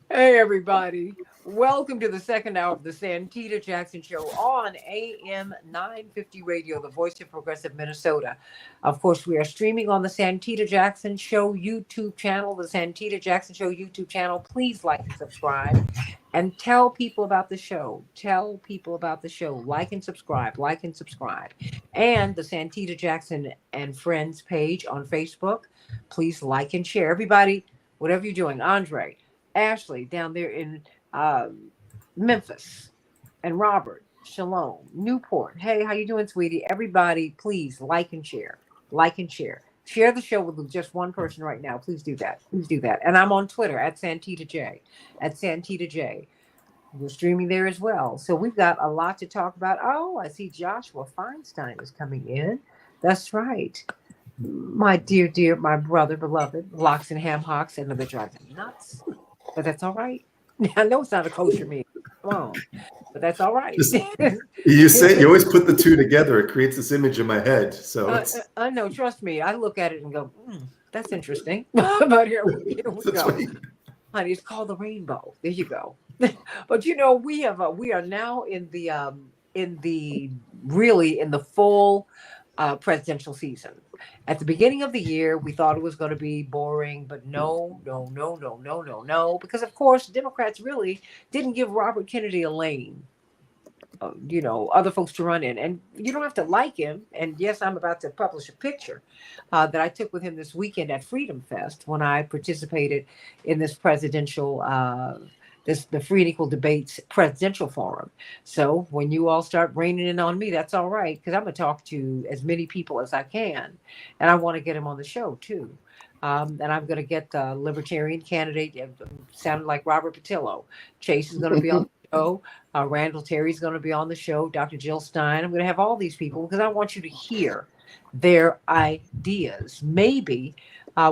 Hey, everybody. Welcome to the second hour of the Santita Jackson Show on AM 950 Radio, the voice of progressive Minnesota. Of course, we are streaming on the Santita Jackson Show YouTube channel, the Santita Jackson Show YouTube channel. Please like and subscribe and tell people about the show. Tell people about the show. Like and subscribe, like and subscribe. And the Santita Jackson and Friends page on Facebook. Please like and share. Everybody, whatever you're doing, Andre. Ashley down there in Memphis, and Robert, Shalom, Newport. Hey, how you doing, sweetie? Everybody, please like and share. Like and share. Share the show with just one person right now. Please do that. Please do that. And I'm on Twitter at Santita J. At Santita J. We're streaming there as well. So we've got a lot to talk about. Oh, I see Joshua Feinstein is coming in. That's right. My dear, dear, my brother, beloved, Locks and Ham Hocks, and they're driving me nuts. But that's all right. I know it's not a kosher meal. Come on. But that's all right. Just you say you always put the two together. It creates this image in my head. So it's I know, trust me. I look at it and go, that's interesting. But here we that's go. right. Honey, it's called the rainbow. There you go. But we are now in the really in the full presidential season. At the beginning of the year, we thought it was going to be boring, but no, no, no, no, no, no, no, because of course Democrats really didn't give Robert Kennedy a lane. Other folks to run in, and you don't have to like him. And yes, I'm about to publish a picture that I took with him this weekend at Freedom Fest when I participated in this presidential the Free and Equal Debates Presidential Forum. So when you all start raining in on me, that's all right, because I'm gonna talk to as many people as I can, and I want to get them on the show too. And I'm going to get the Libertarian candidate, sounded like Robert Patillo. Chase is going to be on the show. Randall Terry's going to be on the show. Dr. Jill Stein. I'm going to have all these people because I want you to hear their ideas. Maybe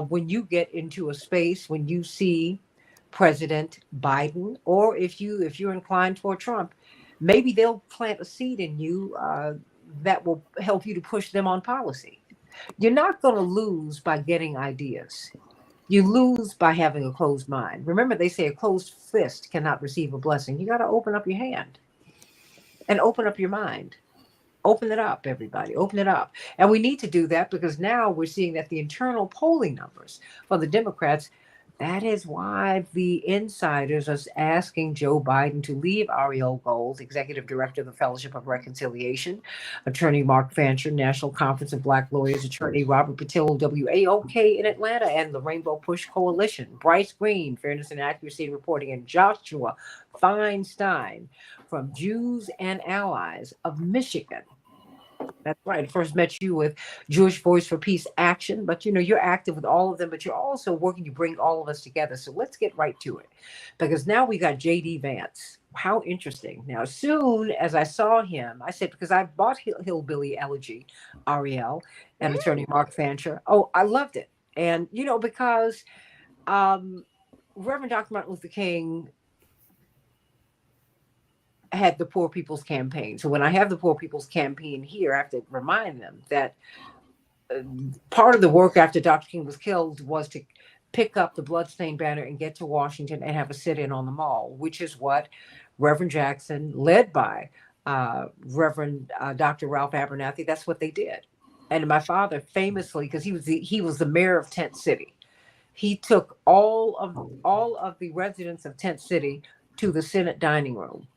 when you get into a space when you see President Biden, or if you're inclined toward Trump, maybe they'll plant a seed in you that will help you to push them on policy. You're not going to lose by getting ideas. You lose by having a closed mind. Remember, they say a closed fist cannot receive a blessing. You got to open up your hand and open up your mind. Open it up, everybody. Open it up. And we need to do that because now we're seeing that the internal polling numbers for the Democrats, that is why the insiders are asking Joe Biden to leave Ariel Gold, executive director of the Fellowship of Reconciliation, attorney Mark Fancher, National Conference of Black Lawyers, attorney Robert Patillo, WAOK in Atlanta, and the Rainbow Push Coalition, Bryce Green, Fairness and Accuracy Reporting, and Joshua Feinstein from Jews and Allies of Michigan. That's right. I first met you with Jewish Voice for Peace Action, but you're active with all of them, but you're also working to bring all of us together. So let's get right to it because now we got JD Vance. How interesting. Now, as soon as I saw him, I said, because I bought Hillbilly Elegy, Ariel, and attorney Mark Fancher. Oh, I loved it. And, because um, Reverend Dr. Martin Luther King had the Poor People's Campaign. So when I have the Poor People's Campaign here, I have to remind them that part of the work after Dr. King was killed was to pick up the bloodstained banner and get to Washington and have a sit-in on the mall, which is what Reverend Jackson, led by Reverend Dr. Ralph Abernathy, that's what they did. And my father famously, because he was the mayor of Tent City, he took all of the residents of Tent City to the Senate dining room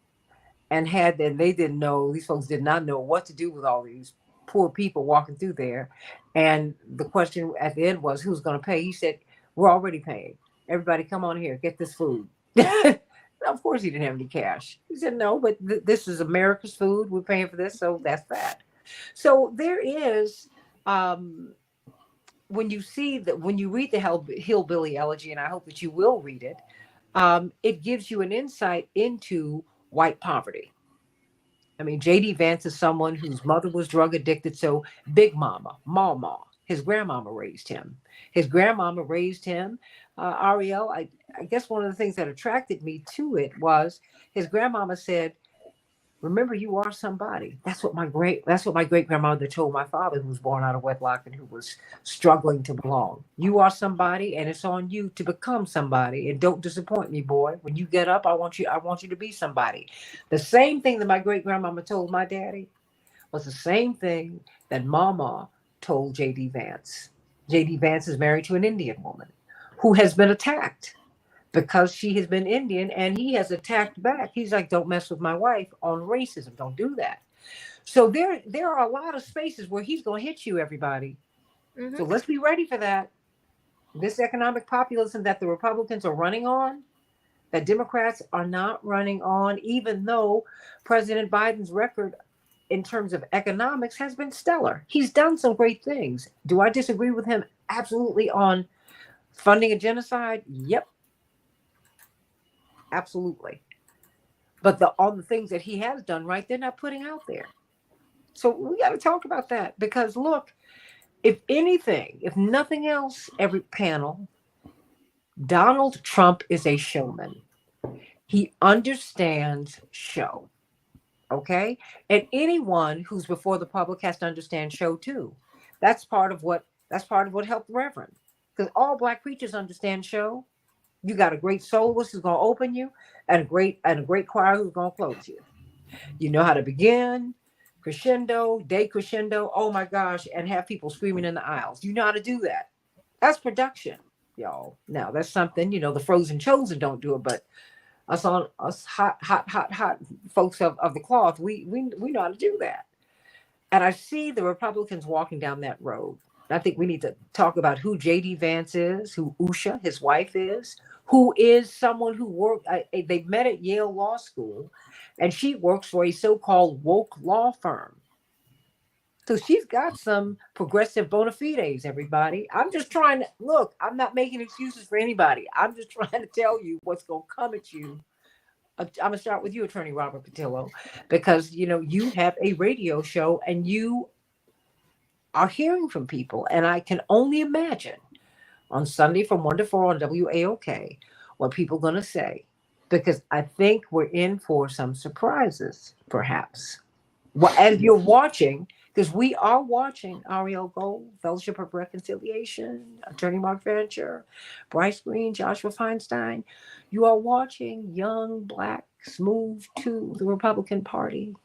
and they didn't know, these folks did not know what to do with all these poor people walking through there. And the question at the end was, who's going to pay? He said, we're already paying. Everybody come on here, get this food. Of course he didn't have any cash. He said, no, but this is America's food. We're paying for this. So that's that. So there is, when you read the Hillbilly Elegy, and I hope that you will read it, it gives you an insight into white poverty. I mean, J.D. Vance is someone whose mother was drug addicted. So Big Mama, Mama, his grandmama raised him. Ariel, I guess one of the things that attracted me to it was his grandmama said, Remember, you are somebody. That's what my great grandmother told my father, who was born out of wedlock and who was struggling to belong. You are somebody, and it's on you to become somebody. And don't disappoint me, boy. When you get up, I want you to be somebody. The same thing that my great grandmama told my daddy was the same thing that Mama told J.D. Vance. J.D. Vance is married to an Indian woman who has been attacked because she has been Indian, and he has attacked back. He's like, "Don't mess with my wife on racism. Don't do that." So there are a lot of spaces where he's going to hit you, everybody. Hmm. So let's be ready for that. This economic populism that the Republicans are running on, that Democrats are not running on, even though President Biden's record in terms of economics has been stellar. He's done some great things. Do I disagree with him? Absolutely. On funding a genocide? Yep, absolutely. But on the things that he has done right, they're not putting out there. So we got to talk about that, because look, if anything, if nothing else, every panel, Donald Trump is a showman. He understands show. Okay. And anyone who's before the public has to understand show too. That's part of what helped the Reverend. Because all black preachers understand show. You got a great soloist who's gonna open you, and a great choir who's gonna close you. You know how to begin, crescendo, decrescendo, oh my gosh, and have people screaming in the aisles. You know how to do that. That's production, y'all. Now that's something, the frozen chosen don't do it, but us hot folks of the cloth, we know how to do that. And I see the Republicans walking down that road. I think we need to talk about who JD Vance is, who Usha, his wife, is, who is someone who worked. They met at Yale Law School, and she works for a so-called woke law firm. So she's got some progressive bona fides, everybody. I'm just trying to look, I'm not making excuses for anybody. I'm just trying to tell you what's going to come at you. I'm going to start with you, Attorney Robert Patillo, because you have a radio show and you are hearing from people, and I can only imagine on Sunday from 1 to 4 on WAOK what people are going to say, because I think we're in for some surprises, perhaps. Well, as you're watching, because we are watching Ariel Gold, Fellowship of Reconciliation, Attorney Mark Venture, Bryce Green, Joshua Feinstein. You are watching young blacks move to the Republican Party.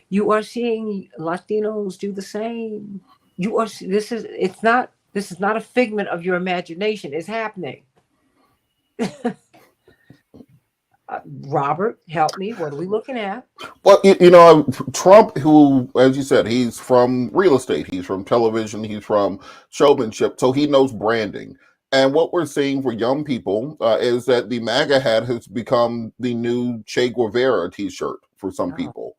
You are seeing Latinos do the same. You are. This is not a figment of your imagination. It's happening. Robert, help me. What are we looking at? Well, Trump, who, as you said, he's from real estate, he's from television, he's from showmanship, so he knows branding. And what we're seeing for young people is that the MAGA hat has become the new Che Guevara T-shirt for some Oh, people.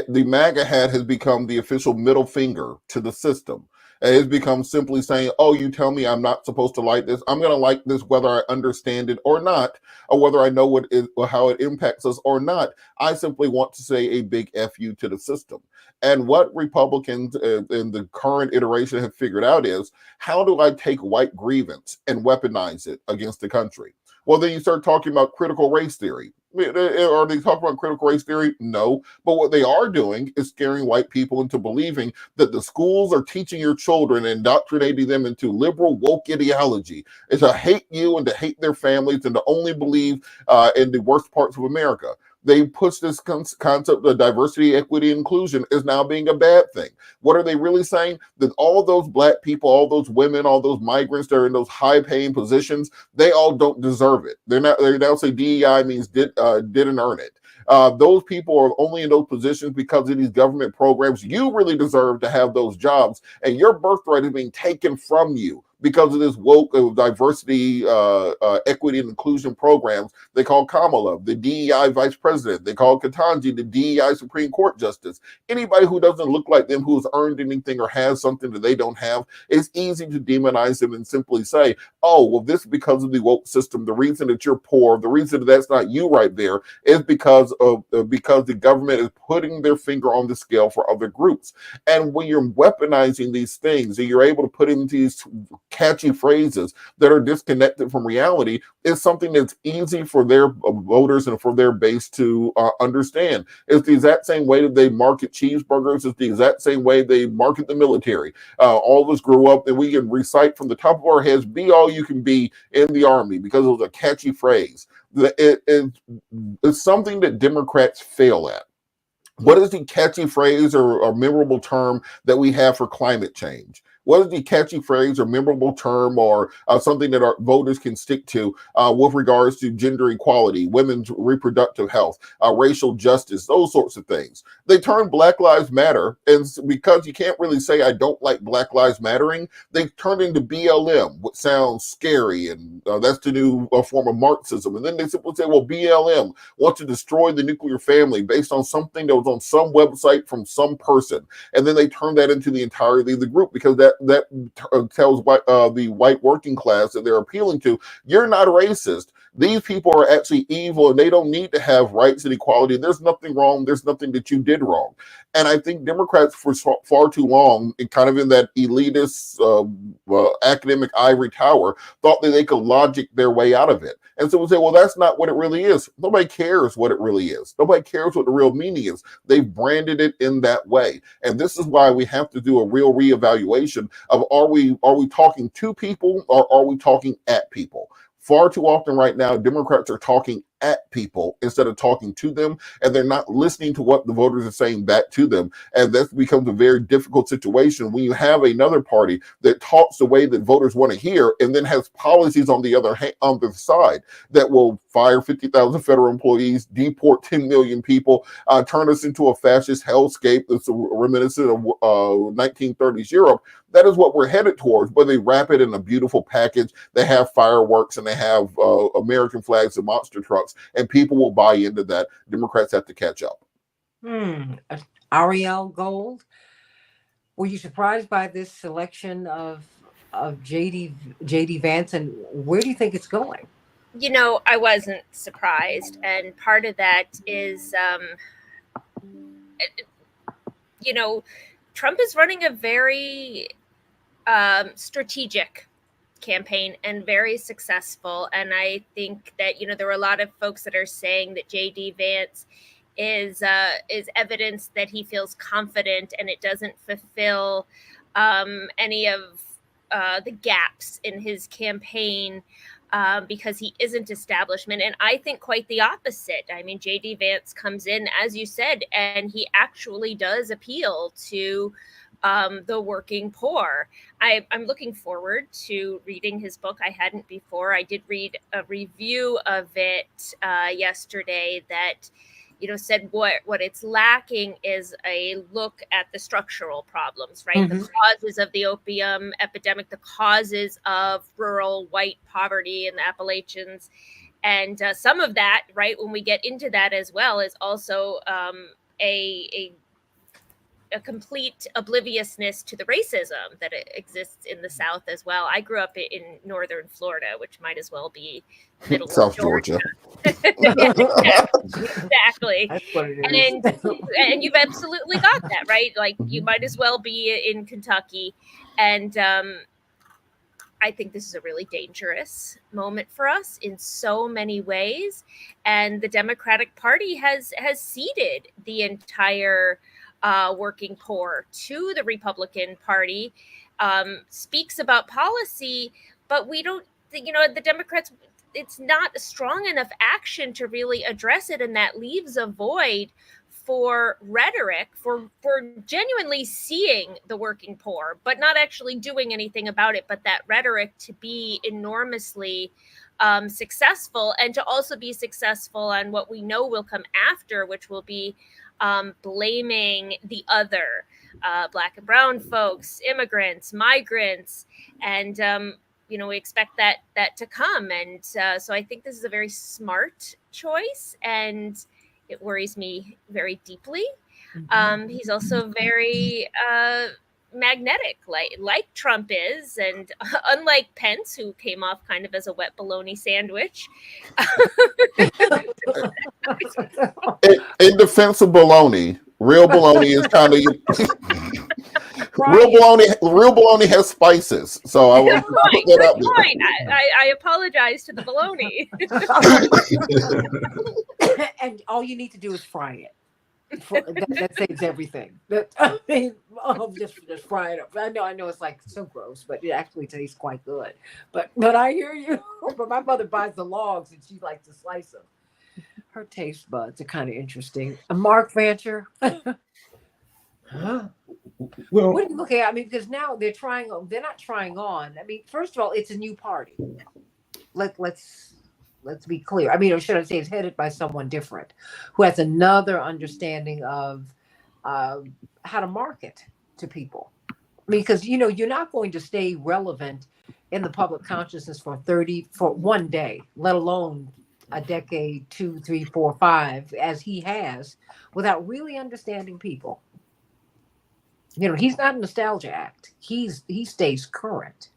The MAGA hat has become the official middle finger to the system. It has become simply saying, "Oh, you tell me I'm not supposed to like this. I'm going to like this whether I understand it or not, or whether I know what is or how it impacts us or not. I simply want to say a big F you to the system." And what Republicans in the current iteration have figured out is, how do I take white grievance and weaponize it against the country? Well, then you start talking about critical race theory. Are they talking about critical race theory? No. But what they are doing is scaring white people into believing that the schools are teaching your children and indoctrinating them into liberal woke ideology, is to hate you and to hate their families and to only believe in the worst parts of America. They push this concept of diversity, equity, inclusion is now being a bad thing. What are they really saying? That all those black people, all those women, all those migrants that are in those high-paying positions, they all don't deserve it. They're not. They now say DEI means didn't earn it. Those people are only in those positions because of these government programs. You really deserve to have those jobs, and your birthright is being taken from you because of this woke diversity, equity, and inclusion programs they call Kamala, the DEI vice president. They call Ketanji the DEI Supreme Court justice. Anybody who doesn't look like them, who's earned anything or has something that they don't have, it's easy to demonize them and simply say, "Oh, well, this is because of the woke system. The reason that you're poor, the reason that that's not you right there, is because the government is putting their finger on the scale for other groups." And when you're weaponizing these things and you're able to put into these catchy phrases that are disconnected from reality is something that's easy for their voters and for their base to understand. It's the exact same way that they market cheeseburgers. It's the exact same way they market the military. All of us grew up and we can recite from the top of our heads, be all you can be in the Army, because it was a catchy phrase. It's something that Democrats fail at. What is the catchy phrase or memorable term that we have for climate change? What is the catchy phrase or memorable term or something that our voters can stick to with regards to gender equality, women's reproductive health, racial justice, those sorts of things? They turn Black Lives Matter, and because you can't really say I don't like Black Lives Mattering, they turned into BLM, which sounds scary, and that's the new form of Marxism. And then they simply say, well, BLM wants to destroy the nuclear family based on something that was on some website from some person. And then they turn that into the entirety of the group, because that tells the white working class that they're appealing to, you're not racist. These people are actually evil and they don't need to have rights and equality. There's nothing wrong. There's nothing that you did wrong. And I think Democrats for far too long, kind of in that elitist academic ivory tower, thought that they could logic their way out of it. And so we say, well, that's not what it really is. Nobody cares what it really is. Nobody cares what the real meaning is. They've branded it in that way. And this is why we have to do a real reevaluation of are we talking to people or are we talking at people? Far too often right now, Democrats are talking at people instead of talking to them, and they're not listening to what the voters are saying back to them. And that becomes a very difficult situation when you have another party that talks the way that voters want to hear and then has policies on the other on the side that will fire 50,000 federal employees, deport 10 million people, turn us into a fascist hellscape that's reminiscent of 1930s Europe. That is what we're headed towards, but they wrap it in a beautiful package. They have fireworks and they have American flags and monster trucks, and people will buy into that. Democrats have to catch up. Ariel Gold, were you surprised by this selection of JD Vance, and where do you think it's going? You know, I wasn't surprised, and part of that is, you know, Trump is running a very strategic campaign and very successful. And I think that, you know, there were a lot of folks that are saying that JD Vance is evidence that he feels confident and it doesn't fulfill any of the gaps in his campaign because he isn't establishment. And I think quite the opposite. I mean, JD Vance comes in, as you said, and he actually does appeal to the working poor. I'm looking forward to reading his book. I hadn't before. I did read a review of it yesterday that, you know, said what it's lacking is a look at the structural problems, right? Mm-hmm. The causes of the opium epidemic, the causes of rural white poverty in the Appalachians. And some of that, right, when we get into that as well, is also a complete obliviousness to the racism that exists in the South as well. I grew up in northern Florida, which might as well be middle South of Georgia. Yeah, exactly. That's what it is. And you've absolutely got that, right? Like you might as well be in Kentucky. And I think this is a really dangerous moment for us in so many ways. And the Democratic Party has ceded the entire working poor to the Republican Party, speaks about policy, but we don't, you know, the Democrats, it's not strong enough action to really address it. And that leaves a void for rhetoric, for genuinely seeing the working poor, but not actually doing anything about it. But that rhetoric to be enormously successful, and to also be successful on what we know will come after, which will be blaming the other, Black and brown folks, immigrants, migrants, and you know, we expect that to come. And so I think this is a very smart choice, and it worries me very deeply. He's also very magnetic, like Trump is, and unlike Pence, who came off kind of as a wet bologna sandwich. In defense of bologna, real bologna is kind of Real bologna has spices, so I will put that out Good there. point. I apologize to the bologna. And all you need to do is fry it. That saves everything. I mean, just fry it up. I know it's like so gross, but it actually tastes quite good. But I hear you. But my mother buys the logs and she likes to slice them. Her taste buds are kind of interesting. Mark Fancher. Huh? Well, What are you looking at? I mean, because now they're not trying on. I mean, first of all, it's a new party. Let's be clear. I mean, or should I say, it's headed by someone different who has another understanding of how to market to people. I mean, because you're not going to stay relevant in the public consciousness for one day, let alone a decade, 2, 3, 4, 5, as he has, without really understanding people. He's not a nostalgia act. He stays current.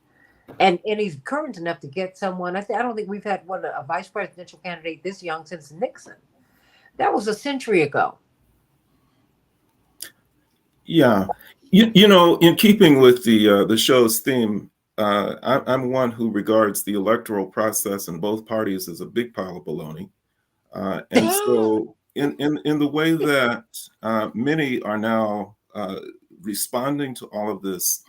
And he's current enough to get someone. I don't think we've had a vice presidential candidate this young since Nixon. That was a century ago. Yeah, in keeping with the show's theme, I'm one who regards the electoral process in both parties as a big pile of baloney, and so in the way that many are now responding to all of this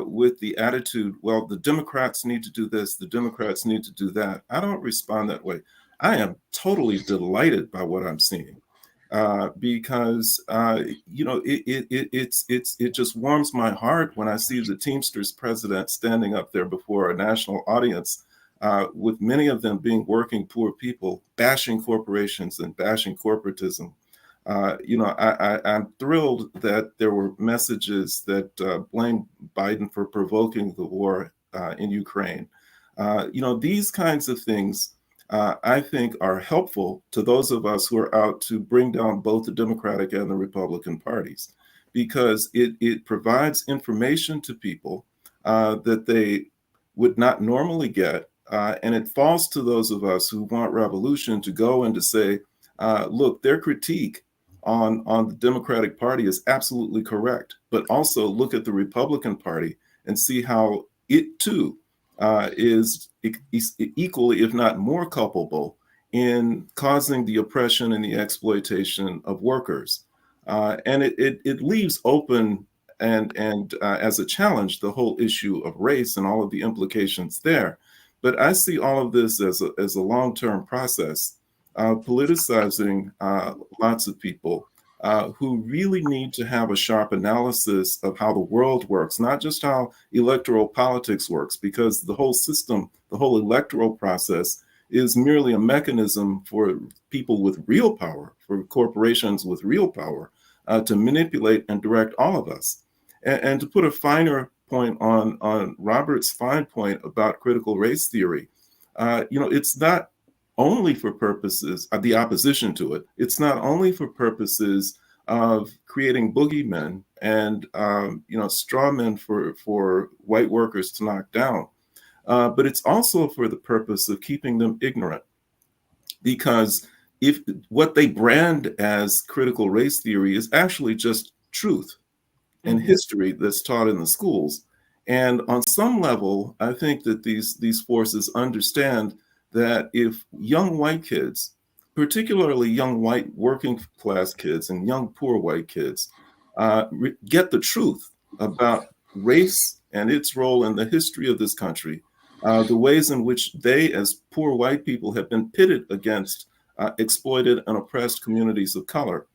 with the attitude, well, the Democrats need to do this, the Democrats need to do that. I don't respond that way. I am totally delighted by what I'm seeing. Because it just warms my heart when I see the Teamsters president standing up there before a national audience, with many of them being working poor people, bashing corporations and bashing corporatism. I'm thrilled that there were messages that blamed Biden for provoking the war in Ukraine. These kinds of things I think are helpful to those of us who are out to bring down both the Democratic and the Republican parties, because it provides information to people that they would not normally get. And it falls to those of us who want revolution to go and to say, look, their critique on the Democratic Party is absolutely correct, but also look at the Republican Party and see how it too is equally, if not more culpable in causing the oppression and the exploitation of workers. And it leaves open and as a challenge the whole issue of race and all of the implications there. But I see all of this as a long-term process, politicizing lots of people who really need to have a sharp analysis of how the world works, not just how electoral politics works, because the whole system, the whole electoral process is merely a mechanism for people with real power, for corporations with real power, to manipulate and direct all of us. And to put a finer point on Robert's fine point about critical race theory, it's not only for purposes of the opposition to it. It's not only for purposes of creating boogeymen and straw men for white workers to knock down, but it's also for the purpose of keeping them ignorant. Because if what they brand as critical race theory is actually just truth and history that's taught in the schools. And on some level, I think that these forces understand that if young white kids, particularly young white working class kids and young poor white kids, get the truth about race and its role in the history of this country, the ways in which they, as poor white people, have been pitted against exploited and oppressed communities of color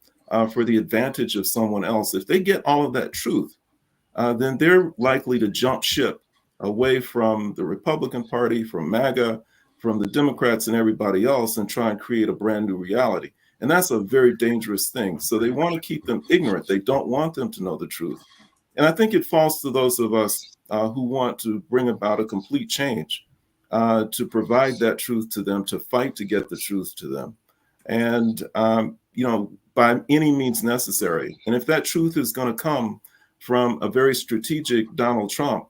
for the advantage of someone else. If they get all of that truth, then they're likely to jump ship away from the Republican Party, from MAGA, from the Democrats and everybody else, and try and create a brand new reality. And that's a very dangerous thing. So they want to keep them ignorant. They don't want them to know the truth. And I think it falls to those of us who want to bring about a complete change, to provide that truth to them, to fight to get the truth to them. And, by any means necessary. And if that truth is going to come from a very strategic Donald Trump,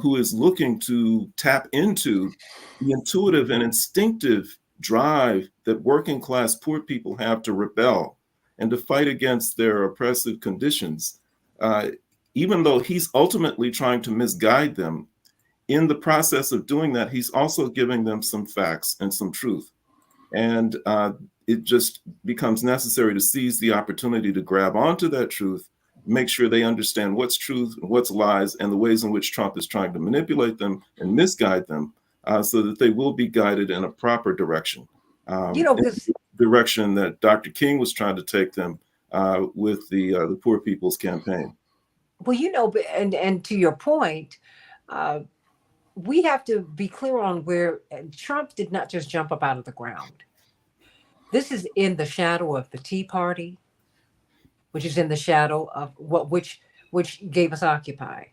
who is looking to tap into the intuitive and instinctive drive that working class poor people have to rebel and to fight against their oppressive conditions, even though he's ultimately trying to misguide them, in the process of doing that, he's also giving them some facts and some truth. And it just becomes necessary to seize the opportunity to grab onto that truth, make sure they understand what's truth and what's lies, and the ways in which Trump is trying to manipulate them and misguide them, so that they will be guided in a proper direction. Because Direction that Dr. King was trying to take them with the Poor People's Campaign. well, and to your point, we have to be clear on where Trump did not just jump up out of the ground. This is in the shadow of the Tea Party, which is in the shadow of which gave us Occupy.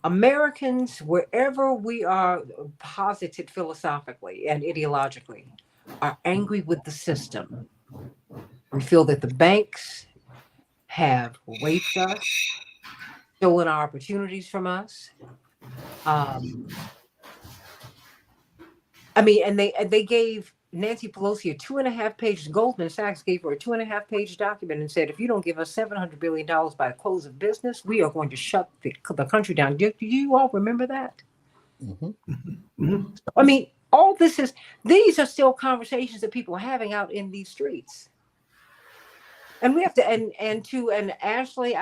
Americans, wherever we are posited philosophically and ideologically, are angry with the system. We feel that the banks have raped us, stolen our opportunities from us. And they gave Nancy Pelosi a 2.5-page. Goldman Sachs gave her a 2.5-page document and said, if you don't give us $700 billion by the close of business, we are going to shut the country down. Do you all remember that? Mm-hmm. All these are still conversations that people are having out in these streets. And we have to, and Ashley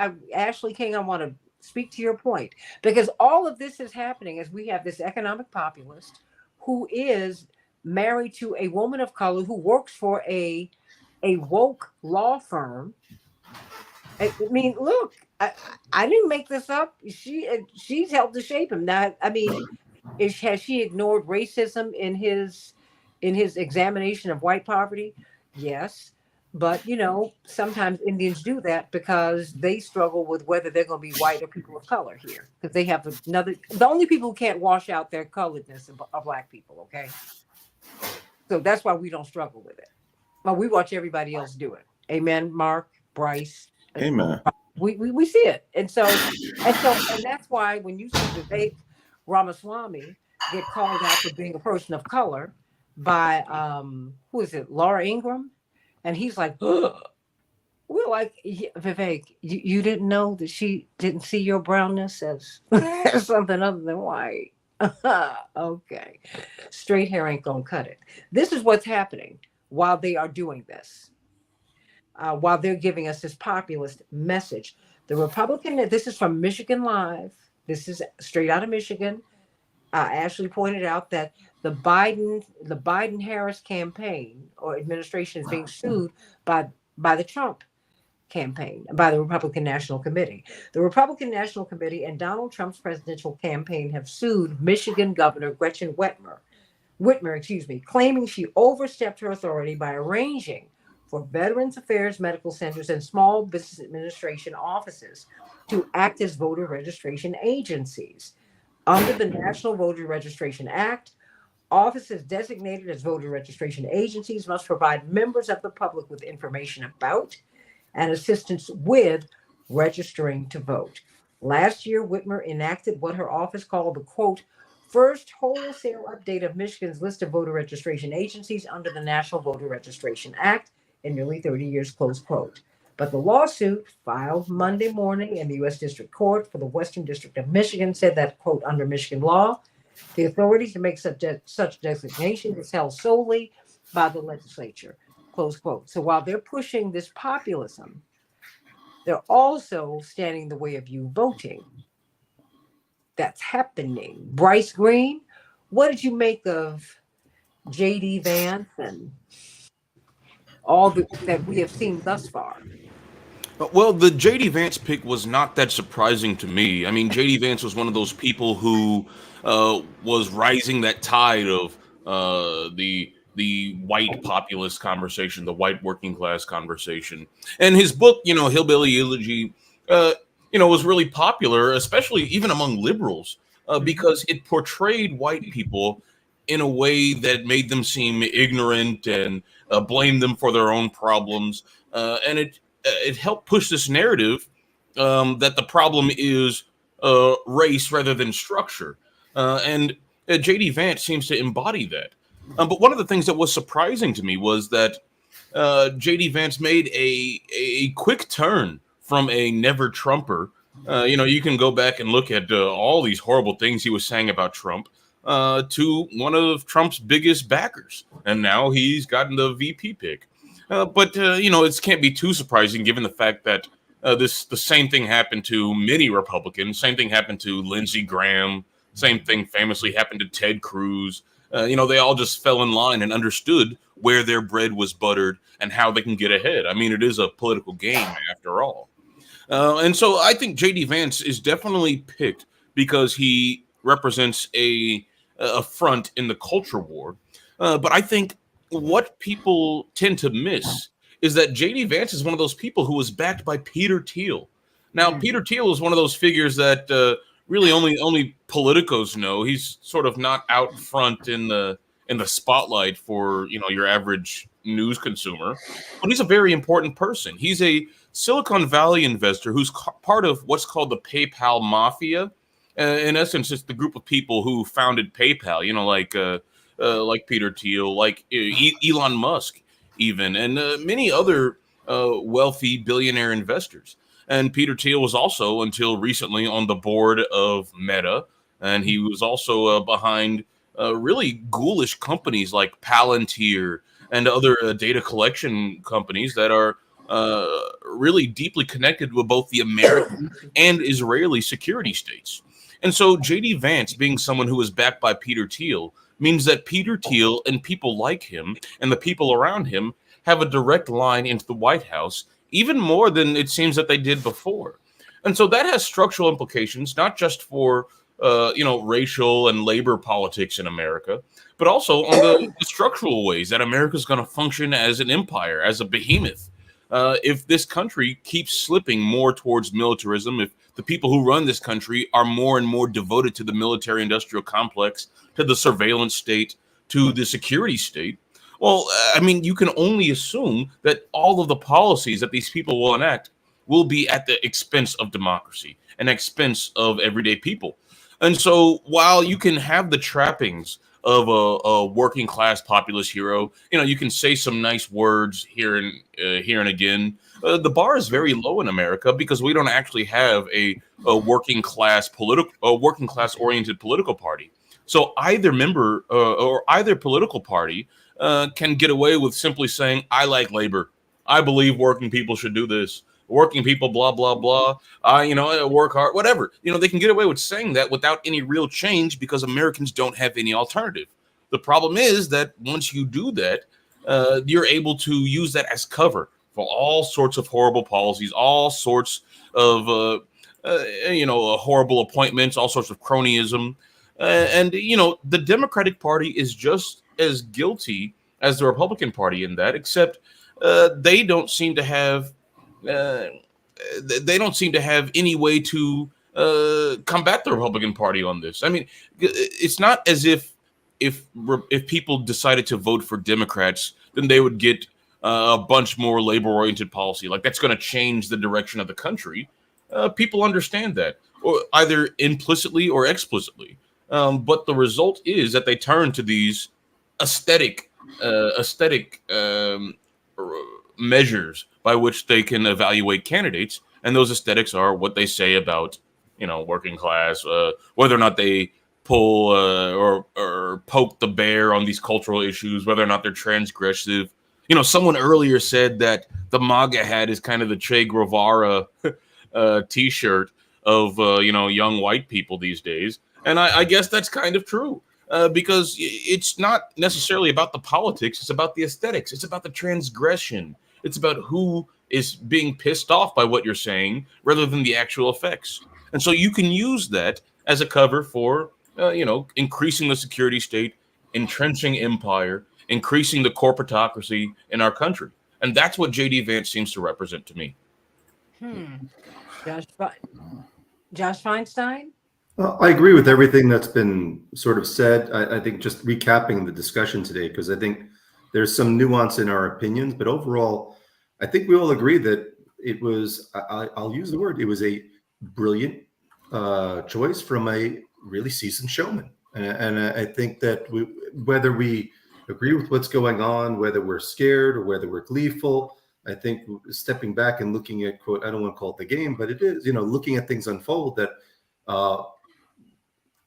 King, I want to speak to your point, because all of this is happening as we have this economic populist who is married to a woman of color who works for a woke law firm. Look, I didn't make this up. She's helped to shape him. Now, has she ignored racism in his examination of white poverty? Yes. But, sometimes Indians do that because they struggle with whether they're going to be white or people of color here. Because they have the only people who can't wash out their coloredness are Black people, okay? So that's why we don't struggle with it. But we watch everybody else do it. Amen, Mark, Bryce. Amen. We see it. And that's why when you see Vivek Ramaswamy get called out for being a person of color by, who is it, Laura Ingraham? And he's like, ugh. We're like, Vivek, you didn't know that she didn't see your brownness as something other than white. Okay. Straight hair ain't gonna cut it. This is what's happening while they are doing this. While they're giving us this populist message. The Republican, this is from Michigan Live. This is straight out of Michigan. Ashley pointed out that the Biden-Harris campaign or administration is being sued by the Trump campaign, by the Republican National Committee. The Republican National Committee and Donald Trump's presidential campaign have sued Michigan Governor Gretchen Whitmer, claiming she overstepped her authority by arranging for Veterans Affairs medical centers and small business administration offices to act as voter registration agencies. Under the National Voter Registration Act, offices designated as voter registration agencies must provide members of the public with information about and assistance with registering to vote. Last year, Whitmer enacted what her office called the, quote, first wholesale update of Michigan's list of voter registration agencies under the National Voter Registration Act in nearly 30 years, close quote. But the lawsuit filed Monday morning in the U.S. District Court for the Western District of Michigan said that, quote, under Michigan law, the authority to make such designation is held solely by the legislature, close quote. So while they're pushing this populism, they're also standing in the way of you voting. That's happening. Bryce Green, what did you make of J.D. Vance and all that we have seen thus far? Well, the J.D. Vance pick was not that surprising to me. I mean, J.D. Vance was one of those people who was rising that tide of the white populist conversation, the white working class conversation. And his book, Hillbilly Eulogy, was really popular, especially even among liberals, because it portrayed white people in a way that made them seem ignorant and blamed them for their own problems. And it helped push this narrative that the problem is race rather than structure. And J.D. Vance seems to embody that. But one of the things that was surprising to me was that J.D. Vance made a quick turn from a never Trumper You can go back and look at all these horrible things he was saying about Trump to one of Trump's biggest backers, and now he's gotten the VP pick. But it can't be too surprising given the fact that the same thing happened to many Republicans. Same thing happened to Lindsey Graham. Same thing famously happened to Ted Cruz. They all just fell in line and understood where their bread was buttered and how they can get ahead. I mean, it is a political game after all. And so I think JD Vance is definitely picked because he represents a front in the culture war. But I think what people tend to miss is that JD Vance is one of those people who was backed by Peter Thiel. Now, Peter Thiel is one of those figures that really only politicos know. He's sort of not out front in the spotlight for your average news consumer, but he's a very important person. He's a Silicon Valley investor who's part of what's called the PayPal mafia. In essence, it's the group of people who founded PayPal. Like Peter Thiel, like Elon Musk, even, and many other wealthy billionaire investors. And Peter Thiel was also, until recently, on the board of Meta, and he was also behind really ghoulish companies like Palantir and other data collection companies that are really deeply connected with both the American and Israeli security states. And so JD Vance, being someone who is backed by Peter Thiel, means that Peter Thiel and people like him and the people around him have a direct line into the White House, even more than it seems that they did before. And so that has structural implications, not just for racial and labor politics in America, but also on the structural ways that America is going to function as an empire, as a behemoth. If this country keeps slipping more towards militarism, if the people who run this country are more and more devoted to the military-industrial complex, to the surveillance state, to the security state, well, I mean, you can only assume that all of the policies that these people will enact will be at the expense of democracy and expense of everyday people. And so while you can have the trappings of a working class populist hero, you can say some nice words here and again. The bar is very low in America because we don't actually have a working class oriented political party. So either member or either political party can get away with simply saying, "I like labor. I believe working people should do this. Working people, blah blah blah. I work hard, whatever." They can get away with saying that without any real change because Americans don't have any alternative. The problem is that once you do that, you're able to use that as cover for all sorts of horrible policies, all sorts of horrible appointments, all sorts of cronyism, and the Democratic Party is just as guilty as the Republican Party in that, except they don't seem to have any way to combat the Republican Party on this. I mean, it's not as if people decided to vote for Democrats, then they would get a bunch more labor-oriented policy. Like that's going to change the direction of the country. People understand that, or either implicitly or explicitly. But the result is that they turn to these aesthetic measures by which they can evaluate candidates, and those aesthetics are what they say about working class, whether or not they pull or poke the bear on these cultural issues, whether or not they're transgressive. Someone earlier said that the MAGA hat is kind of the Che Guevara T-shirt of young white people these days, and I guess that's kind of true. Because it's not necessarily about the politics. It's about the aesthetics. It's about the transgression. It's about who is being pissed off by what you're saying rather than the actual effects. And so you can use that as a cover for, increasing the security state, entrenching empire, increasing the corporatocracy in our country. And that's what JD Vance seems to represent to me. Josh Feinstein? Well, I agree with everything that's been sort of said. I think just recapping the discussion today, because I think there's some nuance in our opinions, but overall, I think we all agree that it was, I'll use the word, it was a brilliant choice from a really seasoned showman. And I think that whether we agree with what's going on, whether we're scared or whether we're gleeful, I think stepping back and looking at, quote, I don't want to call it the game, but it is, looking at things unfold, that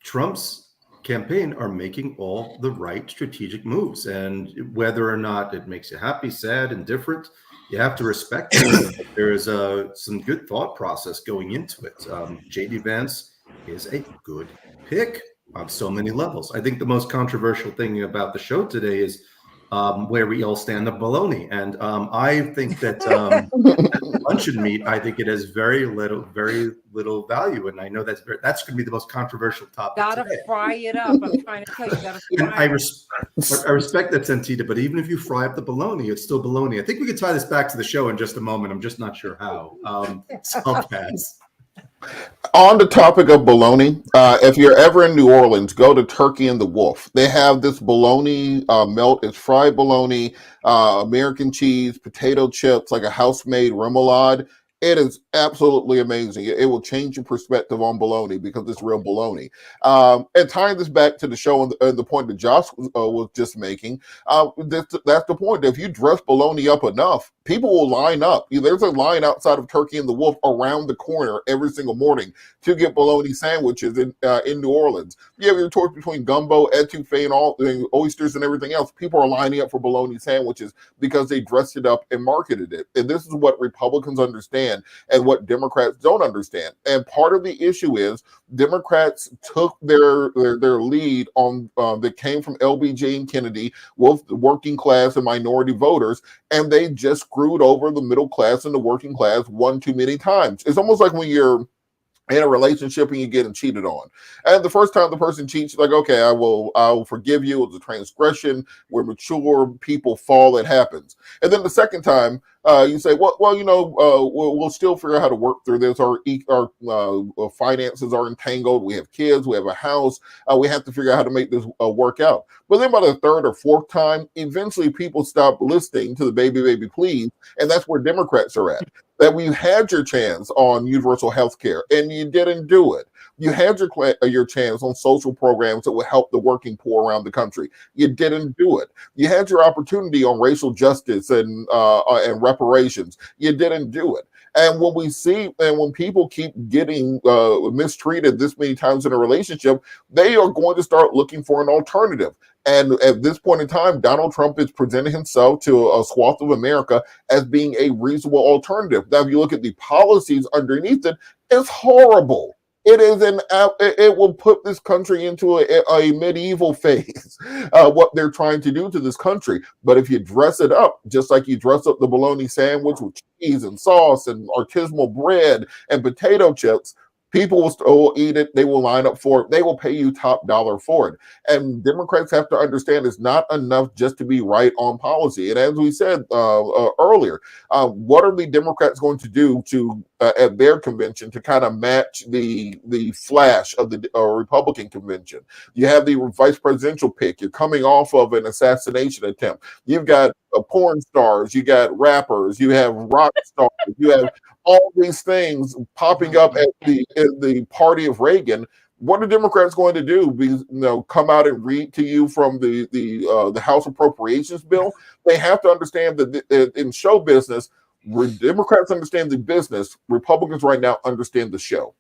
Trump's campaign are making all the right strategic moves. And whether or not it makes you happy, sad, indifferent, you have to respect it. There is some good thought process going into it. JD Vance is a good pick on so many levels. I think the most controversial thing about the show today is where we all stand on baloney. And I think that luncheon meat, I think it has very little value. And I know that's going to be the most controversial topic Gotta today. fry it up. I'm trying to tell you, gotta fry I it. respect that, Santita, but even if you fry up the bologna, it's still bologna. I think we could tie this back to the show in just a moment. I'm just not sure how. So I'll pass. On the topic of bologna, if you're ever in New Orleans, go to Turkey and the Wolf. They have this bologna melt. It's fried bologna, American cheese, potato chips, like a house-made remoulade. It is absolutely amazing. It will change your perspective on bologna because it's real bologna. And tying this back to the show and the point that Josh was just making, that's the point. If you dress bologna up enough, people will line up. There's a line outside of Turkey and the Wolf around the corner every single morning to get bologna sandwiches in New Orleans. You have your choice between gumbo, etouffee, and all and oysters and everything else. People are lining up for bologna sandwiches because they dressed it up and marketed it. And this is what Republicans understand and what Democrats don't understand. And part of the issue is Democrats took their lead on that came from LBJ and Kennedy with the working class and minority voters, and they just screwed over the middle class and the working class one too many times. It's almost like when you're in a relationship and you're getting cheated on. And the first time the person cheats, like, okay, I will forgive you. It's a transgression. We're mature. People fall. It happens. And then the second time, you say, we'll still figure out how to work through this. Our finances are entangled. We have kids. We have a house. We have to figure out how to make this work out. But then by the third or fourth time, eventually people stop listening to the baby please. And that's where Democrats are at. That we had your chance on universal health care and you didn't do it. You had your chance on social programs that would help the working poor around the country. You didn't do it. You had your opportunity on racial justice and reparations. You didn't do it. And when we see, and when people keep getting mistreated this many times in a relationship, they are going to start looking for an alternative. And at this point in time, Donald Trump is presenting himself to a swath of America as being a reasonable alternative. Now, if you look at the policies underneath it, it's horrible. It is it will put this country into a medieval phase, what they're trying to do to this country. But if you dress it up, just like you dress up the bologna sandwich with cheese and sauce and artisanal bread and potato chips, people will eat it. They will line up for it. They will pay you top dollar for it. And Democrats have to understand it's not enough just to be right on policy. And as we said earlier, what are the Democrats going to do to at their convention to kind of match the flash of the Republican convention? You have the vice presidential pick. You're coming off of an assassination attempt. You've got porn stars. You got rappers. You have rock stars. You have all these things popping up at the party of Reagan. What are Democrats going to do? Come out and read to you from the House Appropriations bill? They have to understand that in show business, Democrats understand the business. Republicans right now understand the show.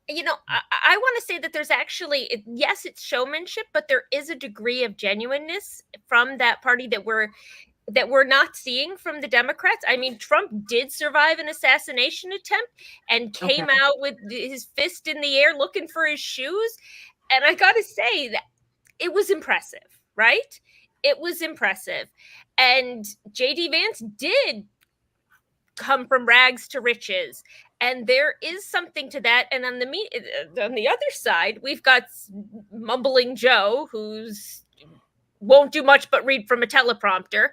I want to say that there's actually, yes, it's showmanship, but there is a degree of genuineness from that party that we're not seeing from the Democrats. I mean, Trump did survive an assassination attempt and came out with his fist in the air looking for his shoes. And I got to say that it was impressive, right? It was impressive. And JD Vance did come from rags to riches. And there is something to that. And on the other side, we've got mumbling Joe, who's won't do much but read from a teleprompter.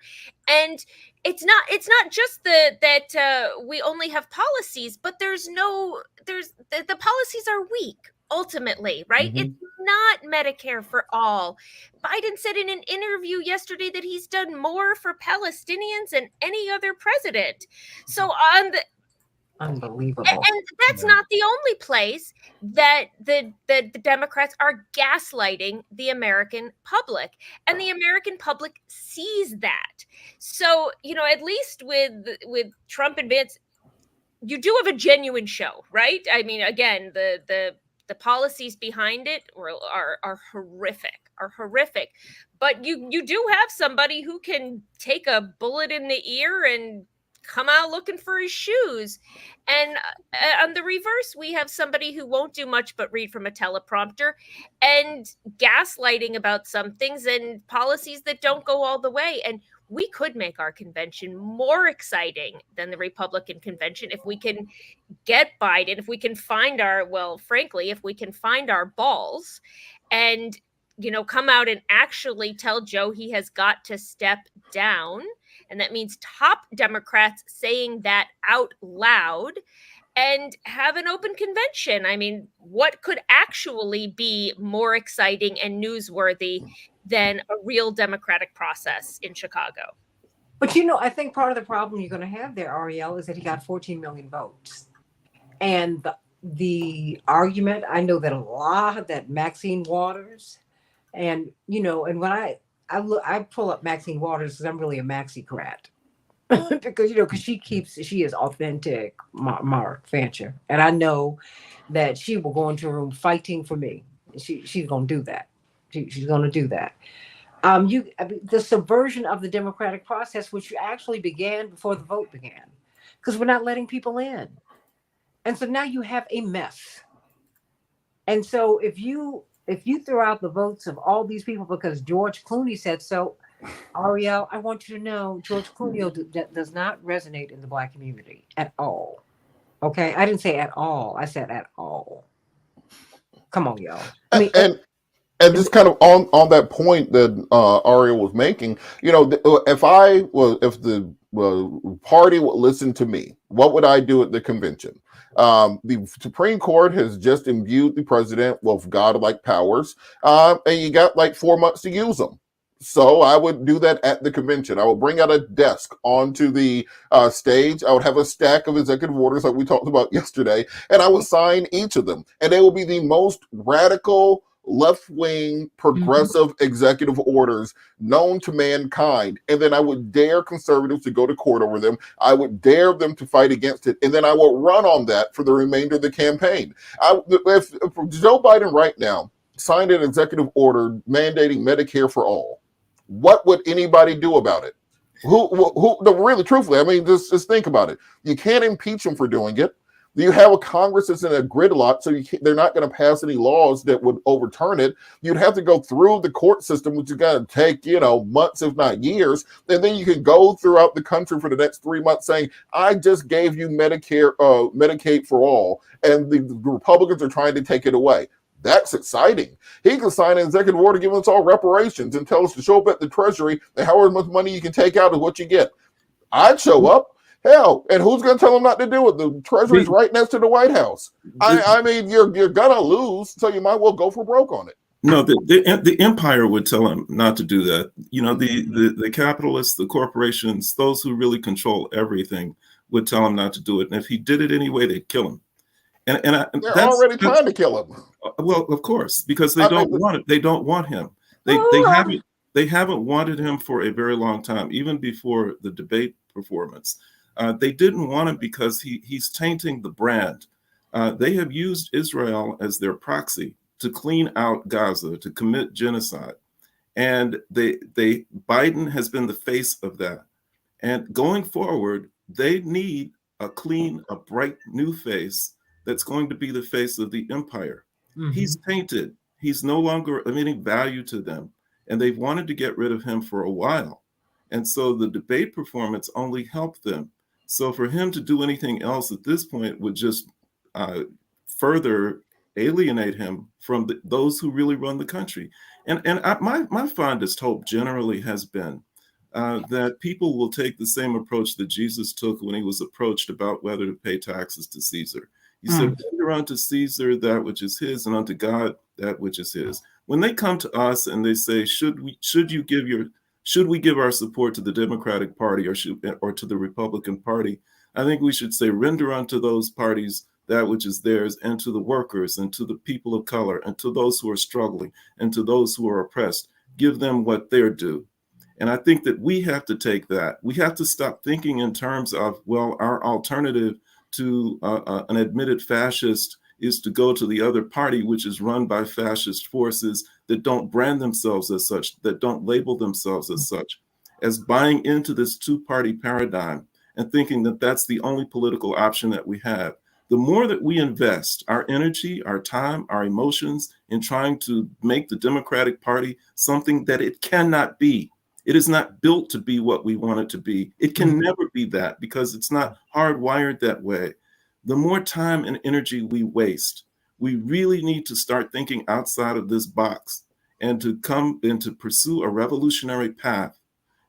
And it's not just that we only have policies, but the policies are weak ultimately, right? Mm-hmm. It's not Medicare for all. Biden said in an interview yesterday that he's done more for Palestinians than any other president. So Unbelievable. And that's Yeah. not the only place that the Democrats are gaslighting the American public, and the American public sees that. So, at least with Trump and Vance, you do have a genuine show, right? I mean, again, the policies behind it are horrific, but you do have somebody who can take a bullet in the ear and come out looking for his shoes. And on the reverse, we have somebody who won't do much but read from a teleprompter and gaslighting about some things and policies that don't go all the way. And we could make our convention more exciting than the Republican convention if we can get Biden, if we can find frankly, if we can find our balls and, come out and actually tell Joe he has got to step down. And that means top Democrats saying that out loud and have an open convention. I mean, what could actually be more exciting and newsworthy than a real democratic process in Chicago? But I think part of the problem you're going to have there, Ariel, is that he got 14 million votes. And the argument, I know that a lot of that Maxine Waters, and and when I pull up Maxine Waters because I'm really a Maxicrat. Because because she is authentic, Mark Fancher, and I know that she will go into a room fighting for me. She's going to do that. She's going to do that. The subversion of the democratic process, which actually began before the vote began, because we're not letting people in, and so now you have a mess. And so if you throw out the votes of all these people because George Clooney said so, Ariel, I want you to know George Clooney does not resonate in the Black community at all. Okay, I didn't say at all. I said at all. Come on, y'all. I mean, and just kind of on that point that Ariel was making, if the party would listen to me, what would I do at the convention? The Supreme Court has just imbued the president with godlike powers, and you got like 4 months to use them. So I would do that at the convention. I would bring out a desk onto the stage. I would have a stack of executive orders like we talked about yesterday, and I would sign each of them. And they will be the most radical, left-wing, progressive executive orders known to mankind. And then I would dare conservatives to go to court over them. I would dare them to fight against it. And then I will run on that for the remainder of the campaign. If Joe Biden right now signed an executive order mandating Medicare for all, what would anybody do about it? Really, truthfully, I mean, just think about it. You can't impeach him for doing it. You have a Congress that's in a gridlock, so they're not going to pass any laws that would overturn it. You'd have to go through the court system, which is going to take, months, if not years. And then you can go throughout the country for the next 3 months saying, I just gave you Medicaid for all, and the Republicans are trying to take it away. That's exciting. He can sign an executive order giving us all reparations and tell us to show up at the Treasury and however much money you can take out is what you get. I'd show up. Hell, and who's going to tell him not to do it? The Treasury's right next to the White House. I mean, you're going to lose, so you might well go for broke on it. No, the empire would tell him not to do that. The capitalists, the corporations, those who really control everything would tell him not to do it. And if he did it anyway, they'd kill him. And they're already trying to kill him. Well, of course, because they don't want it. They don't want him. They haven't wanted him for a very long time, even before the debate performance. They didn't want him because he's tainting the brand. They have used Israel as their proxy to clean out Gaza, to commit genocide. And Biden has been the face of that. And going forward, they need a clean, a bright new face that's going to be the face of the empire. He's tainted. He's no longer of any value to them. And they've wanted to get rid of him for a while. And so the debate performance only helped them. So for him to do anything else at this point would just further alienate him from those who really run the country. And my fondest hope generally has been that people will take the same approach that Jesus took when he was approached about whether to pay taxes to Caesar. He said, render unto Caesar that which is his, and unto God that which is his. When they come to us and they say, should you give your Should we give our support to the Democratic Party or to the Republican Party? I think we should say render unto those parties that which is theirs, and to the workers and to the people of color and to those who are struggling and to those who are oppressed, give them what they're due. And I think that we have to take that. We have to stop thinking in terms of, well, our alternative to an admitted fascist is to go to the other party, which is run by fascist forces that don't brand themselves as such, that don't label themselves as such, as buying into this two-party paradigm and thinking that that's the only political option that we have. The more that we invest our energy, our time, our emotions in trying to make the Democratic Party something that it cannot be, it is not built to be what we want it to be. It can never be that because it's not hardwired that way. The more time and energy we waste, we really need to start thinking outside of this box and to come and to pursue a revolutionary path.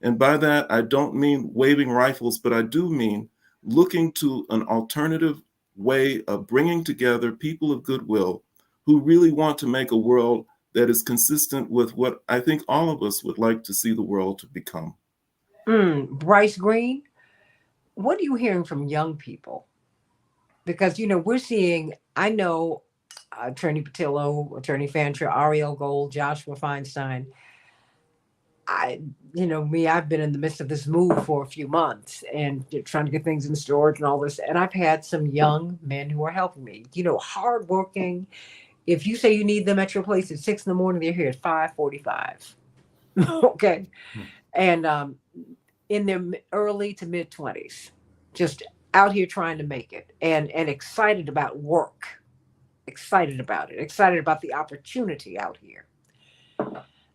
And by that, I don't mean waving rifles, but I do mean looking to an alternative way of bringing together people of goodwill who really want to make a world that is consistent with what I think all of us would like to see the world to become. Bryce Green, what are you hearing from young people? Because, we're seeing, I know Attorney Patillo, Attorney Fancher, Ariel Gold, Joshua Feinstein. I've been in the midst of this move for a few months and trying to get things in storage and all this. And I've had some young men who are helping me, hardworking. If you say you need them at your place at 6 a.m, they're here at 5:45. Okay. And in their early to mid 20s, just out here trying to make it and excited about work, excited about it, excited about the opportunity out here.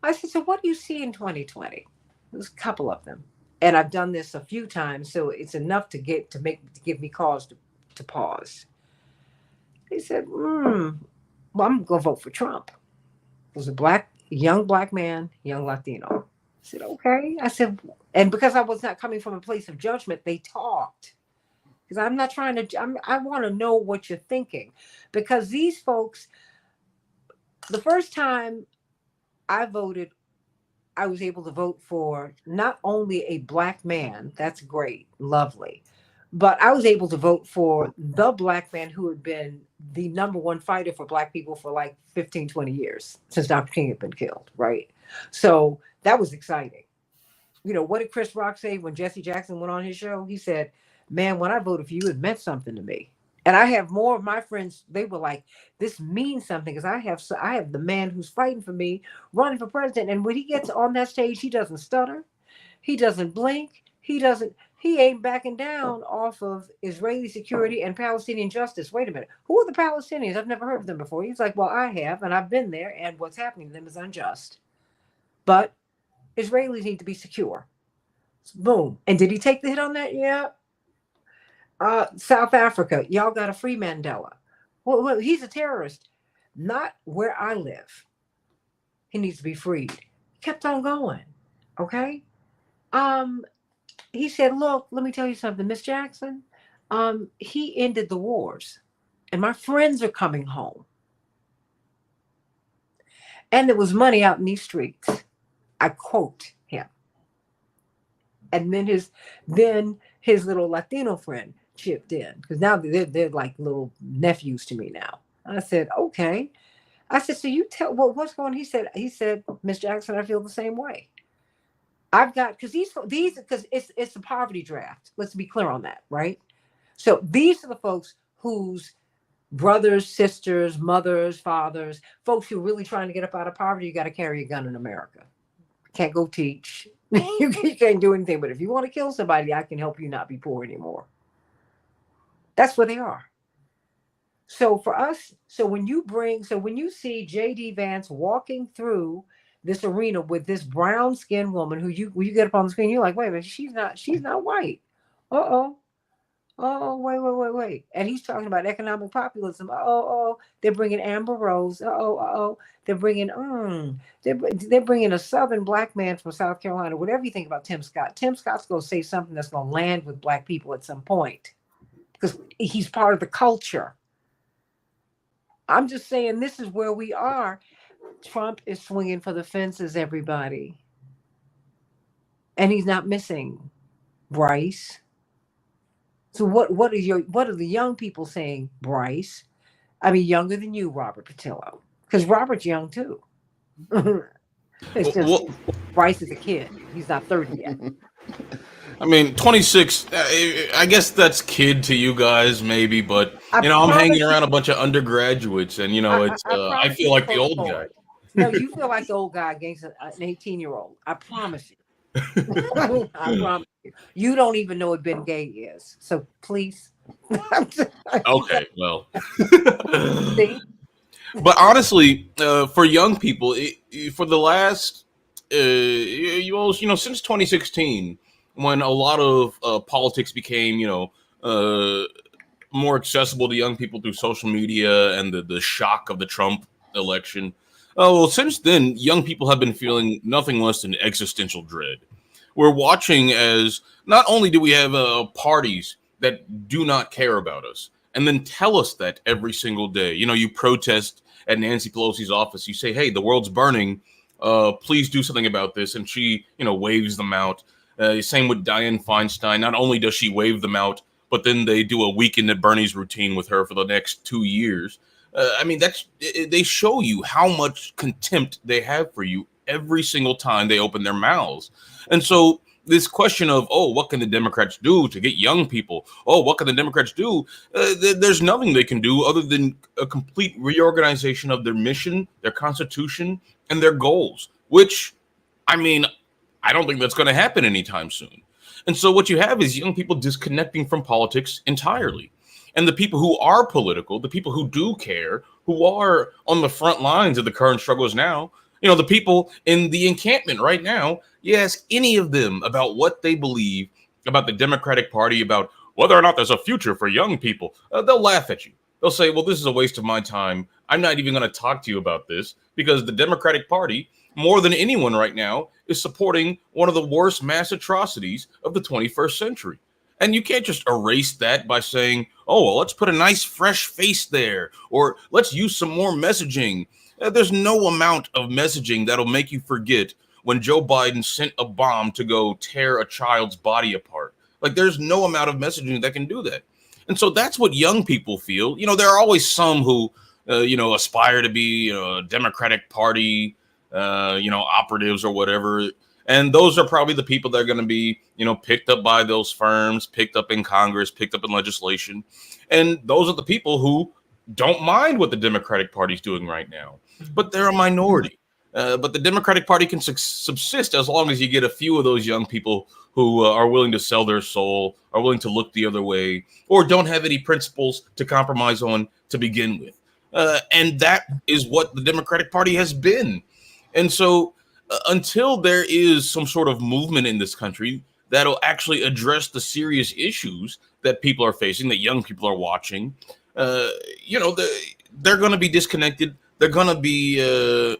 I said, so what do you see in 2020? There's a couple of them. And I've done this a few times, so it's enough to give me cause to pause. He said, well, I'm going to vote for Trump. It was a young black man, young Latino. I said, okay. I said, and because I was not coming from a place of judgment, they talked. Because I'm not trying to, I want to know what you're thinking. Because these folks, the first time I voted, I was able to vote for not only a black man, that's great, lovely, but I was able to vote for the black man who had been the number one fighter for black people for like 15, 20 years since Dr. King had been killed, right? So that was exciting. What did Chris Rock say when Jesse Jackson went on his show? He said, man, when I voted for you, it meant something to me. And I have more of my friends, they were like, this means something because I have the man who's fighting for me running for president. And when he gets on that stage, he doesn't stutter. He doesn't blink. He ain't backing down off of Israeli security and Palestinian justice. Wait a minute. Who are the Palestinians? I've never heard of them before. He's like, well, I have, and I've been there, and what's happening to them is unjust. But Israelis need to be secure. Boom. And did he take the hit on that? Yeah. South Africa, y'all got to free Mandela. Well, he's a terrorist. Not where I live. He needs to be freed. Kept on going. Okay. He said, look, let me tell you something, Miss Jackson. He ended the wars. And my friends are coming home. And there was money out in these streets. I quote him. And then his little Latino friend chipped in because now they're like little nephews to me now. I said, okay. I said, so you tell what's going on? He said, Miss Jackson, I feel the same way. I've got because because it's the poverty draft. Let's be clear on that, right? So these are the folks whose brothers, sisters, mothers, fathers, folks who are really trying to get up out of poverty. You got to carry a gun in America. Can't go teach. You can't do anything. But if you want to kill somebody, I can help you not be poor anymore. That's where they are. So for us, when you see J.D. Vance walking through this arena with this brown skinned woman who you get up on the screen, you're like, wait a minute, she's not white. Oh, wait. And he's talking about economic populism. They're bringing Amber Rose. They're bringing they're bringing a Southern black man from South Carolina. Whatever you think about Tim Scott, Tim Scott's going to say something that's going to land with black people at some point because he's part of the culture. I'm just saying this is where we are. Trump is swinging for the fences, everybody. and he's not missing Bryce. So what are the young people saying, Bryce? I mean, younger than you, Robert Patillo, because Robert's young too. It's just Well, Bryce is a kid. He's not 30 yet. I mean, 26. I guess that's kid to you guys, maybe, but I'm hanging around a bunch of undergraduates, and it's. I feel like the old guy. No, you feel like the old guy against an 18-year-old. I promise you. I promise you. You don't even know what Ben Gay is, so please. Okay, well. See? But honestly, for young people, for the last, since 2016, when a lot of politics became, more accessible to young people through social media and the shock of the Trump election. Well, since then, young people have been feeling nothing less than existential dread. We're watching as not only do we have parties that do not care about us and then tell us that every single day. You protest at Nancy Pelosi's office. You say, hey, the world's burning. Please do something about this. And she, waves them out. Same with Dianne Feinstein. Not only does she wave them out, but then they do a weekend at Bernie's routine with her for the next 2 years. They show you how much contempt they have for you every single time they open their mouths. And so this question of, what can the Democrats do to get young people? What can the Democrats do? There's nothing they can do other than a complete reorganization of their mission, their constitution, and their goals, which, I don't think that's going to happen anytime soon. And so what you have is young people disconnecting from politics entirely. And the people who are political, the people who do care, who are on the front lines of the current struggles now, the people in the encampment right now, you ask any of them about what they believe about the Democratic Party, about whether or not there's a future for young people, they'll laugh at you. They'll say, well, this is a waste of my time. I'm not even going to talk to you about this because the Democratic Party, more than anyone right now, is supporting one of the worst mass atrocities of the 21st century. And you can't just erase that by saying, let's put a nice fresh face there, or let's use some more messaging. There's no amount of messaging that'll make you forget when Joe Biden sent a bomb to go tear a child's body apart. Like, there's no amount of messaging that can do that. And so that's what young people feel. There are always some who, aspire to be, Democratic Party, operatives or whatever. And those are probably the people that are going to be, picked up by those firms, picked up in Congress, picked up in legislation. And those are the people who don't mind what the Democratic Party is doing right now. But they're a minority. But the Democratic Party can subsist as long as you get a few of those young people who are willing to sell their soul, are willing to look the other way, or don't have any principles to compromise on to begin with. And that is what the Democratic Party has been. And so until there is some sort of movement in this country that'll actually address the serious issues that people are facing, that young people are watching, they're going to be disconnected. They're going to be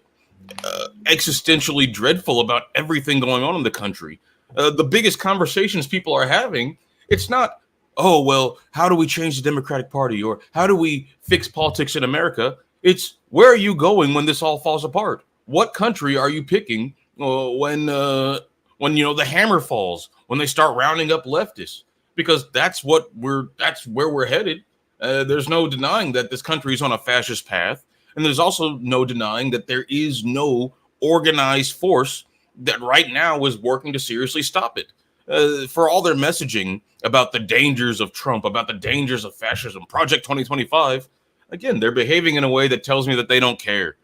existentially dreadful about everything going on in the country. The biggest conversations people are having, it's not, how do we change the Democratic Party, or how do we fix politics in America? It's, where are you going when this all falls apart? What country are you picking when the hammer falls, when they start rounding up leftists? Because that's where we're headed. There's no denying that this country is on a fascist path. And there's also no denying that there is no organized force that right now is working to seriously stop it. For all their messaging about the dangers of Trump, about the dangers of fascism, Project 2025, again, they're behaving in a way that tells me that they don't care.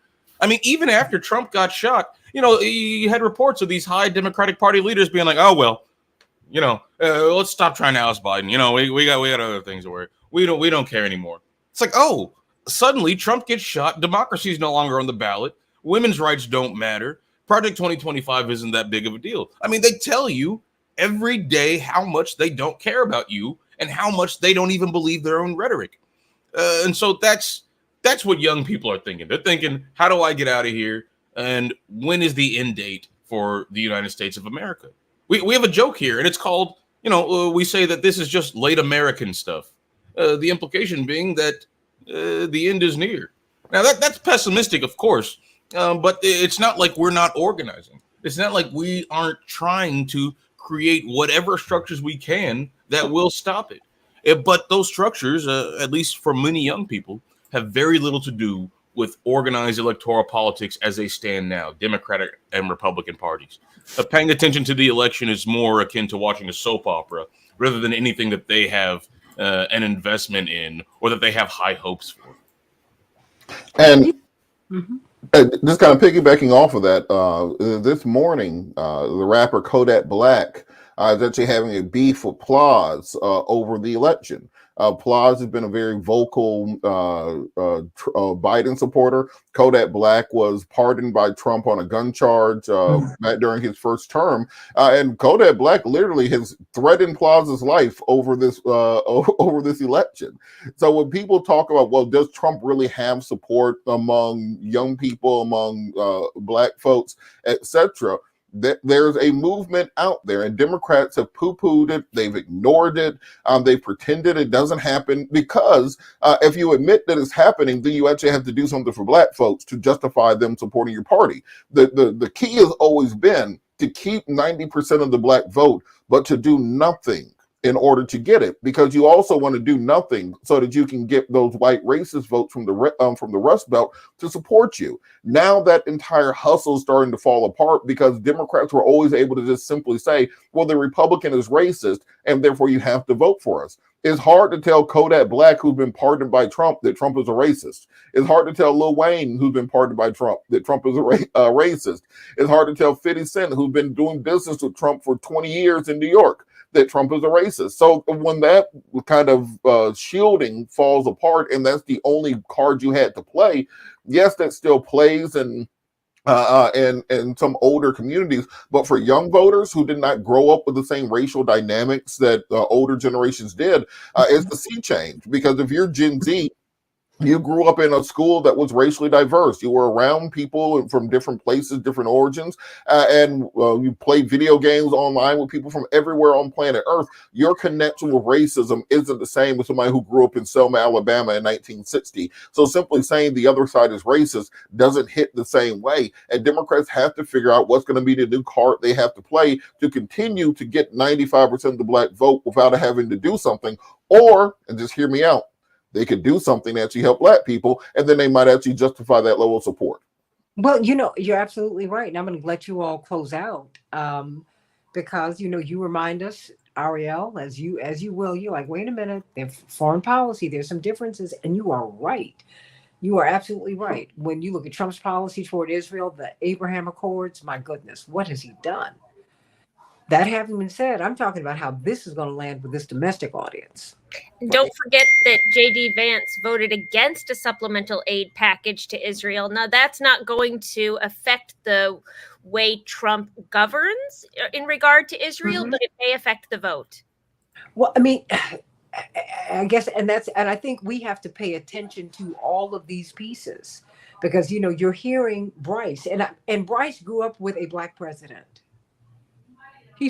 I mean, even after Trump got shot, you had reports of these high Democratic Party leaders being like, let's stop trying to oust Biden. We got other things to worry. We don't care anymore. It's like, suddenly Trump gets shot. Democracy is no longer on the ballot. Women's rights don't matter. Project 2025 isn't that big of a deal. I mean, they tell you every day how much they don't care about you and how much they don't even believe their own rhetoric. And so that's what young people are thinking. They're thinking, how do I get out of here? And when is the end date for the United States of America? We have a joke here, and it's called, we say that this is just late American stuff. The implication being that the end is near. Now, that's pessimistic, of course, but it's not like we're not organizing. It's not like we aren't trying to create whatever structures we can that will stop it. But those structures, at least for many young people, have very little to do with organized electoral politics as they stand now, Democratic and Republican parties. Paying attention to the election is more akin to watching a soap opera rather than anything that they have an investment in or that they have high hopes for. And Mhm. just kind of piggybacking off of that, this morning, the rapper Kodak Black is actually having a beef with Plies over the election. Plies has been a very vocal Biden supporter. Kodak Black was pardoned by Trump on a gun charge back during his first term, and Kodak Black literally has threatened Plies' life over this over this election. So when people talk about, well, does Trump really have support among young people, among Black folks, etc., there's a movement out there, and Democrats have poo-pooed it. They've ignored it. They pretended it doesn't happen because if you admit that it's happening, then you actually have to do something for Black folks to justify them supporting your party. The key has always been to keep 90% of the Black vote, but to do nothing in order to get it, because you also want to do nothing so that you can get those white racist votes from the Rust Belt to support you. Now that entire hustle is starting to fall apart because Democrats were always able to just simply say, well, the Republican is racist and therefore you have to vote for us. It's hard to tell Kodak Black, who's been pardoned by Trump, that Trump is a racist. It's hard to tell Lil Wayne, who's been pardoned by Trump, that Trump is a racist. It's hard to tell 50 Cent, who's been doing business with Trump for 20 years in New York, that Trump is a racist. So when that kind of shielding falls apart and that's the only card you had to play, yes, that still plays in some older communities, but for young voters who did not grow up with the same racial dynamics that older generations did, it's the sea change. Because if you're Gen Z, you grew up in a school that was racially diverse. You were around people from different places, different origins, and you played video games online with people from everywhere on planet Earth. Your connection with racism isn't the same as somebody who grew up in Selma, Alabama in 1960. So simply saying the other side is racist doesn't hit the same way. And Democrats have to figure out what's going to be the new card they have to play to continue to get 95% of the Black vote without having to do something. Or, and just hear me out, they could do something to actually help Black people, and then they might actually justify that level of support. Well, you're absolutely right. And I'm going to let you all close out because, you remind us, Ariel, as you will, you're like, wait a minute, foreign policy, there's some differences. And you are right. You are absolutely right. When you look at Trump's policy toward Israel, the Abraham Accords, my goodness, what has he done? That having been said, I'm talking about how this is going to land with this domestic audience. Don't forget that J.D. Vance voted against a supplemental aid package to Israel. Now, that's not going to affect the way Trump governs in regard to Israel, but it may affect the vote. Well, I mean, I guess, and I think we have to pay attention to all of these pieces because, you're hearing Bryce, and Bryce grew up with a Black president. I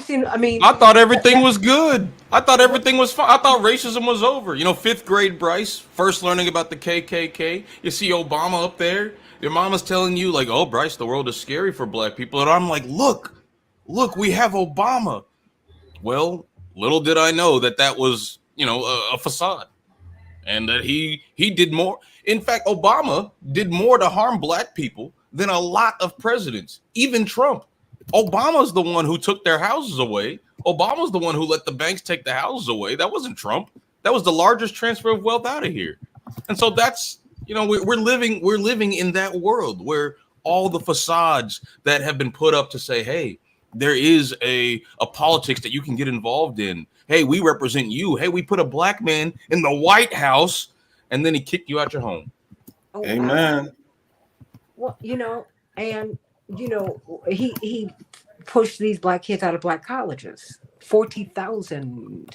thought everything was good. I thought everything was fine. I thought racism was over. 5th grade Bryce, first learning about the KKK. You see Obama up there. Your mama's telling you, like, oh, Bryce, the world is scary for Black people. And I'm like, look, we have Obama. Well, little did I know that was, a facade. And that he did more. In fact, Obama did more to harm Black people than a lot of presidents, even Trump. Obama's the one who took their houses away. Obama's the one who let the banks take the houses away. That wasn't Trump. That was the largest transfer of wealth out of here. And so that's, we're living in that world where all the facades that have been put up to say, hey, there is a politics that you can get involved in. Hey, we represent you. Hey, we put a Black man in the White House, and then he kicked you out your home. Oh, Amen. Well, and he pushed these Black kids out of Black colleges. 40,000.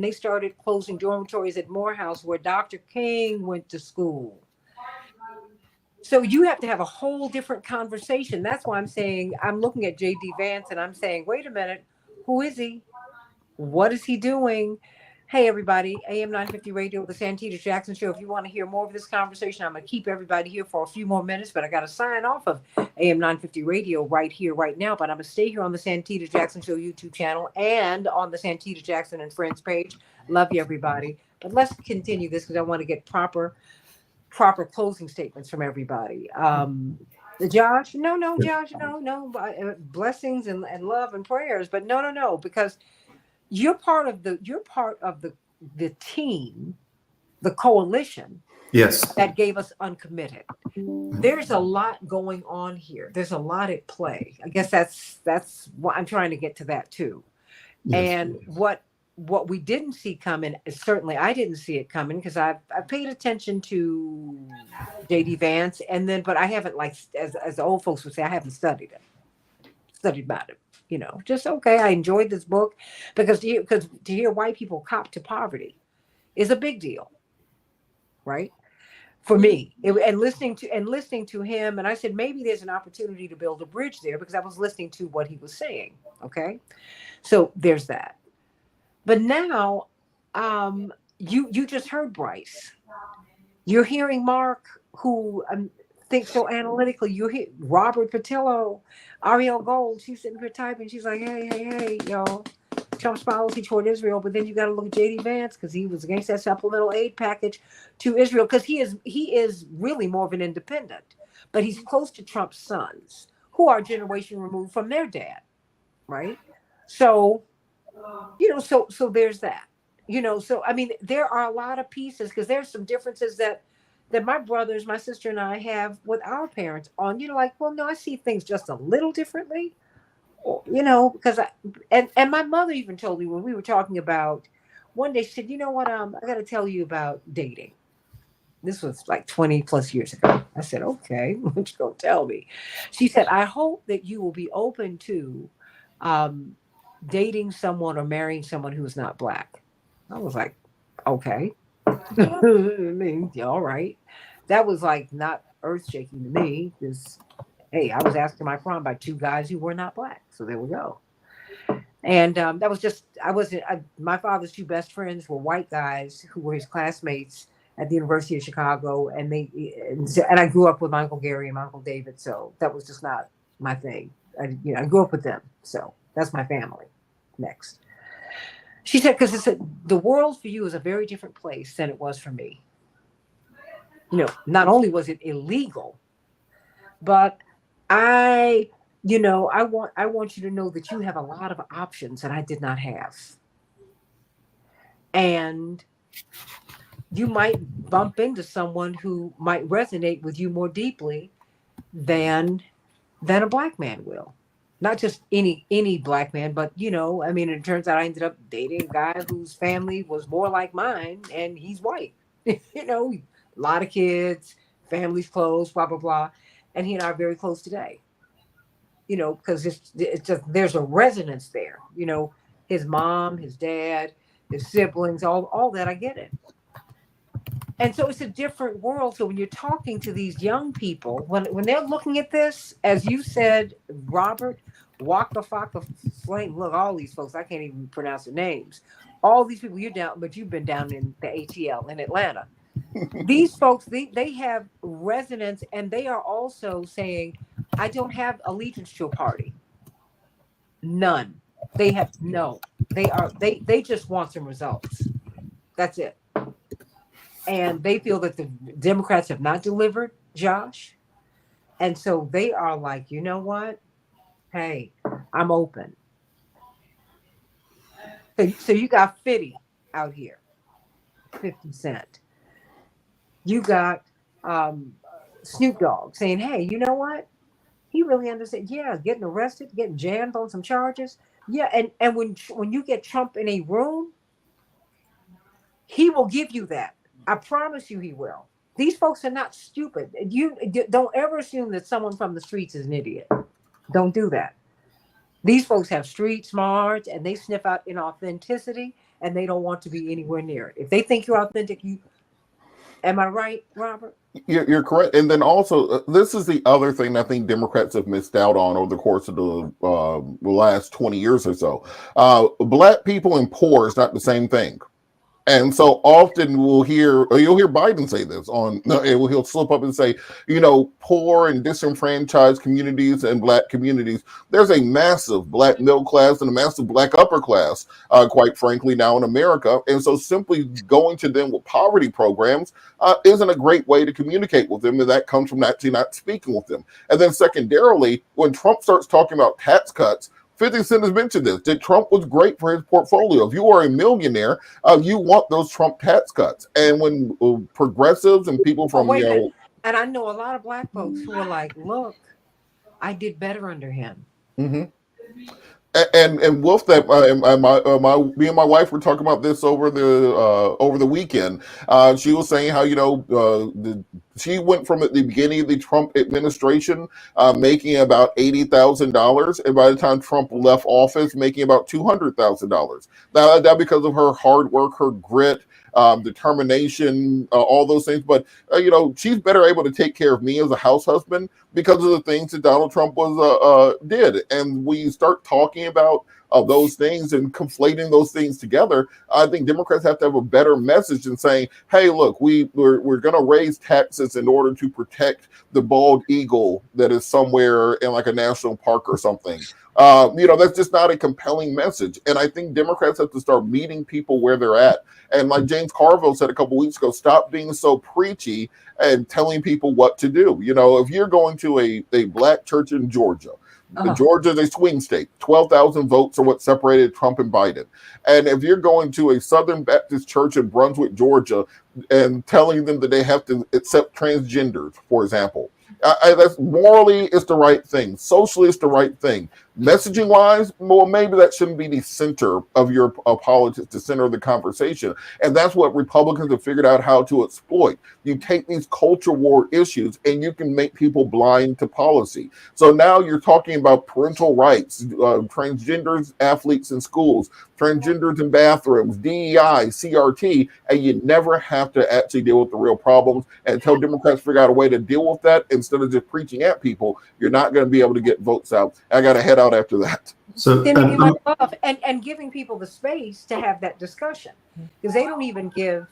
They started closing dormitories at Morehouse where Dr. King went to school. So you have to have a whole different conversation. That's why I'm saying, I'm looking at J.D. Vance and I'm saying, wait a minute, who is he? What is he doing? Hey, everybody, AM 950 Radio, the Santita Jackson Show. If you want to hear more of this conversation, I'm going to keep everybody here for a few more minutes, but I got to sign off of AM 950 Radio right here, right now. But I'm going to stay here on the Santita Jackson Show YouTube channel and on the Santita Jackson and Friends page. Love you, everybody. But let's continue this because I want to get proper closing statements from everybody. Josh, no, Josh, no. Blessings and love and prayers, but no, because you're part of the team, the coalition Yes. that gave us uncommitted. There's a lot going on here. There's a lot at play. I guess that's what I'm trying to get to that too. Yes. And what we didn't see coming, certainly I didn't see it coming because I paid attention to JD Vance but I haven't, like, as the old folks would say, I haven't studied about it. Just okay. I enjoyed this book because to hear white people cop to poverty is a big deal, right? For me, and listening to him, and I said maybe there's an opportunity to build a bridge there because I was listening to what he was saying. Okay, so there's that. But now, you just heard Bryce. You're hearing Mark, who thinks so analytically. You hear Robert Patillo, Ariel Gold. She's sitting here typing. She's like, hey, y'all. Trump's policy toward Israel, but then you got to look at JD Vance because he was against that supplemental aid package to Israel because he is really more of an independent, but he's close to Trump's sons, who are a generation removed from their dad, right? So, so there's that, so I mean, there are a lot of pieces because there's some differences that my brothers, my sister and I have with our parents on, like, well, no, I see things just a little differently, because and my mother even told me when we were talking about one day, she said, you know what, I got to tell you about dating. This was like 20 plus years ago. I said, okay, what you gonna tell me? She said, I hope that you will be open to dating someone or marrying someone who is not Black. I was like, okay. I mean, all right. That was like not earth shaking to me because, hey, I was asked to my prom by two guys who were not Black. So there we go. And that was just, my father's two best friends were white guys who were his classmates at the University of Chicago. And I grew up with my Uncle Gary and my Uncle David. So that was just not my thing. I grew up with them. So that's my family. Next. She said, because the world for you is a very different place than it was for me. Not only was it illegal, but I want you to know that you have a lot of options that I did not have. And you might bump into someone who might resonate with you more deeply than a Black man will. Not just any Black man, but I mean, it turns out I ended up dating a guy whose family was more like mine, and he's white. A lot of kids, family's close, blah blah blah, and he and I are very close today. Because it's just there's a resonance there. His mom, his dad, his siblings, all that. I get it. And so it's a different world. So when you're talking to these young people, when they're looking at this, as you said, Robert, Waka Faka Flame, look, all these folks, I can't even pronounce their names. All these people but you've been down in the ATL in Atlanta. These folks, they have resonance, and they are also saying, I don't have allegiance to a party. None. They have no. They just want some results. That's it. And they feel that the Democrats have not delivered, Josh. And so they are like, you know what? Hey, I'm open. So you got 50 out here, 50 Cent. You got Snoop Dogg saying, hey, you know what? He really understands. Yeah, getting arrested, getting jammed on some charges. Yeah, and when you get Trump in a room, he will give you that. I promise you he will. These folks are not stupid. You don't ever assume that someone from the streets is an idiot. Don't do that. These folks have street smarts, and they sniff out inauthenticity, and they don't want to be anywhere near it. If they think you're authentic, am I right, Robert? You're correct. And then also, this is the other thing I think Democrats have missed out on over the course of the last 20 years or so. Black people and poor is not the same thing. And so often we'll hear, or you'll hear Biden say this on, he'll slip up and say, you know, poor and disenfranchised communities and Black communities, there's a massive Black middle class and a massive Black upper class, quite frankly, now in America. And so simply going to them with poverty programs isn't a great way to communicate with them. And that comes from actually not speaking with them. And then secondarily, when Trump starts talking about tax cuts, 50 Cent has mentioned this, that Trump was great for his portfolio. If you are a millionaire, you want those Trump tax cuts. And when progressives and people from, wait a minute. And I know a lot of Black folks who are like, look, I did better under him. Mm-hmm. And with that, me and my wife were talking about this over the weekend. She was saying how, you know, she went from at the beginning of the Trump administration making about $80,000, and by the time Trump left office, making about $200,000. Now that because of her hard work, her grit, determination, all those things. But you know, she's better able to take care of me as a house husband because of the things that Donald Trump was did. And we start talking about those things and conflating those things together. I think Democrats have to have a better message than saying, "Hey, look, we're going to raise taxes in order to protect the bald eagle that is somewhere in like a national park or something." You know, that's just not a compelling message. And I think Democrats have to start meeting people where they're at. And like James Carville said a couple weeks ago, stop being so preachy and telling people what to do. You know, if you're going to a Black church in Georgia, Georgia is a swing state. 12,000 votes are what separated Trump and Biden. And if you're going to a Southern Baptist church in Brunswick, Georgia, and telling them that they have to accept transgenders, for example, that's morally it's the right thing. Socially, it's the right thing. Messaging wise, well, maybe that shouldn't be the center of your politics, the center of the conversation. And that's what Republicans have figured out how to exploit. You take these culture war issues and you can make people blind to policy. So now you're talking about parental rights, transgenders, athletes in schools, transgenders in bathrooms, DEI, CRT, and you never have to actually deal with the real problems. And until Democrats figure out a way to deal with that, instead of just preaching at people, you're not going to be able to get votes out. I got to head out after that. So and giving people the space to have that discussion, because they don't even give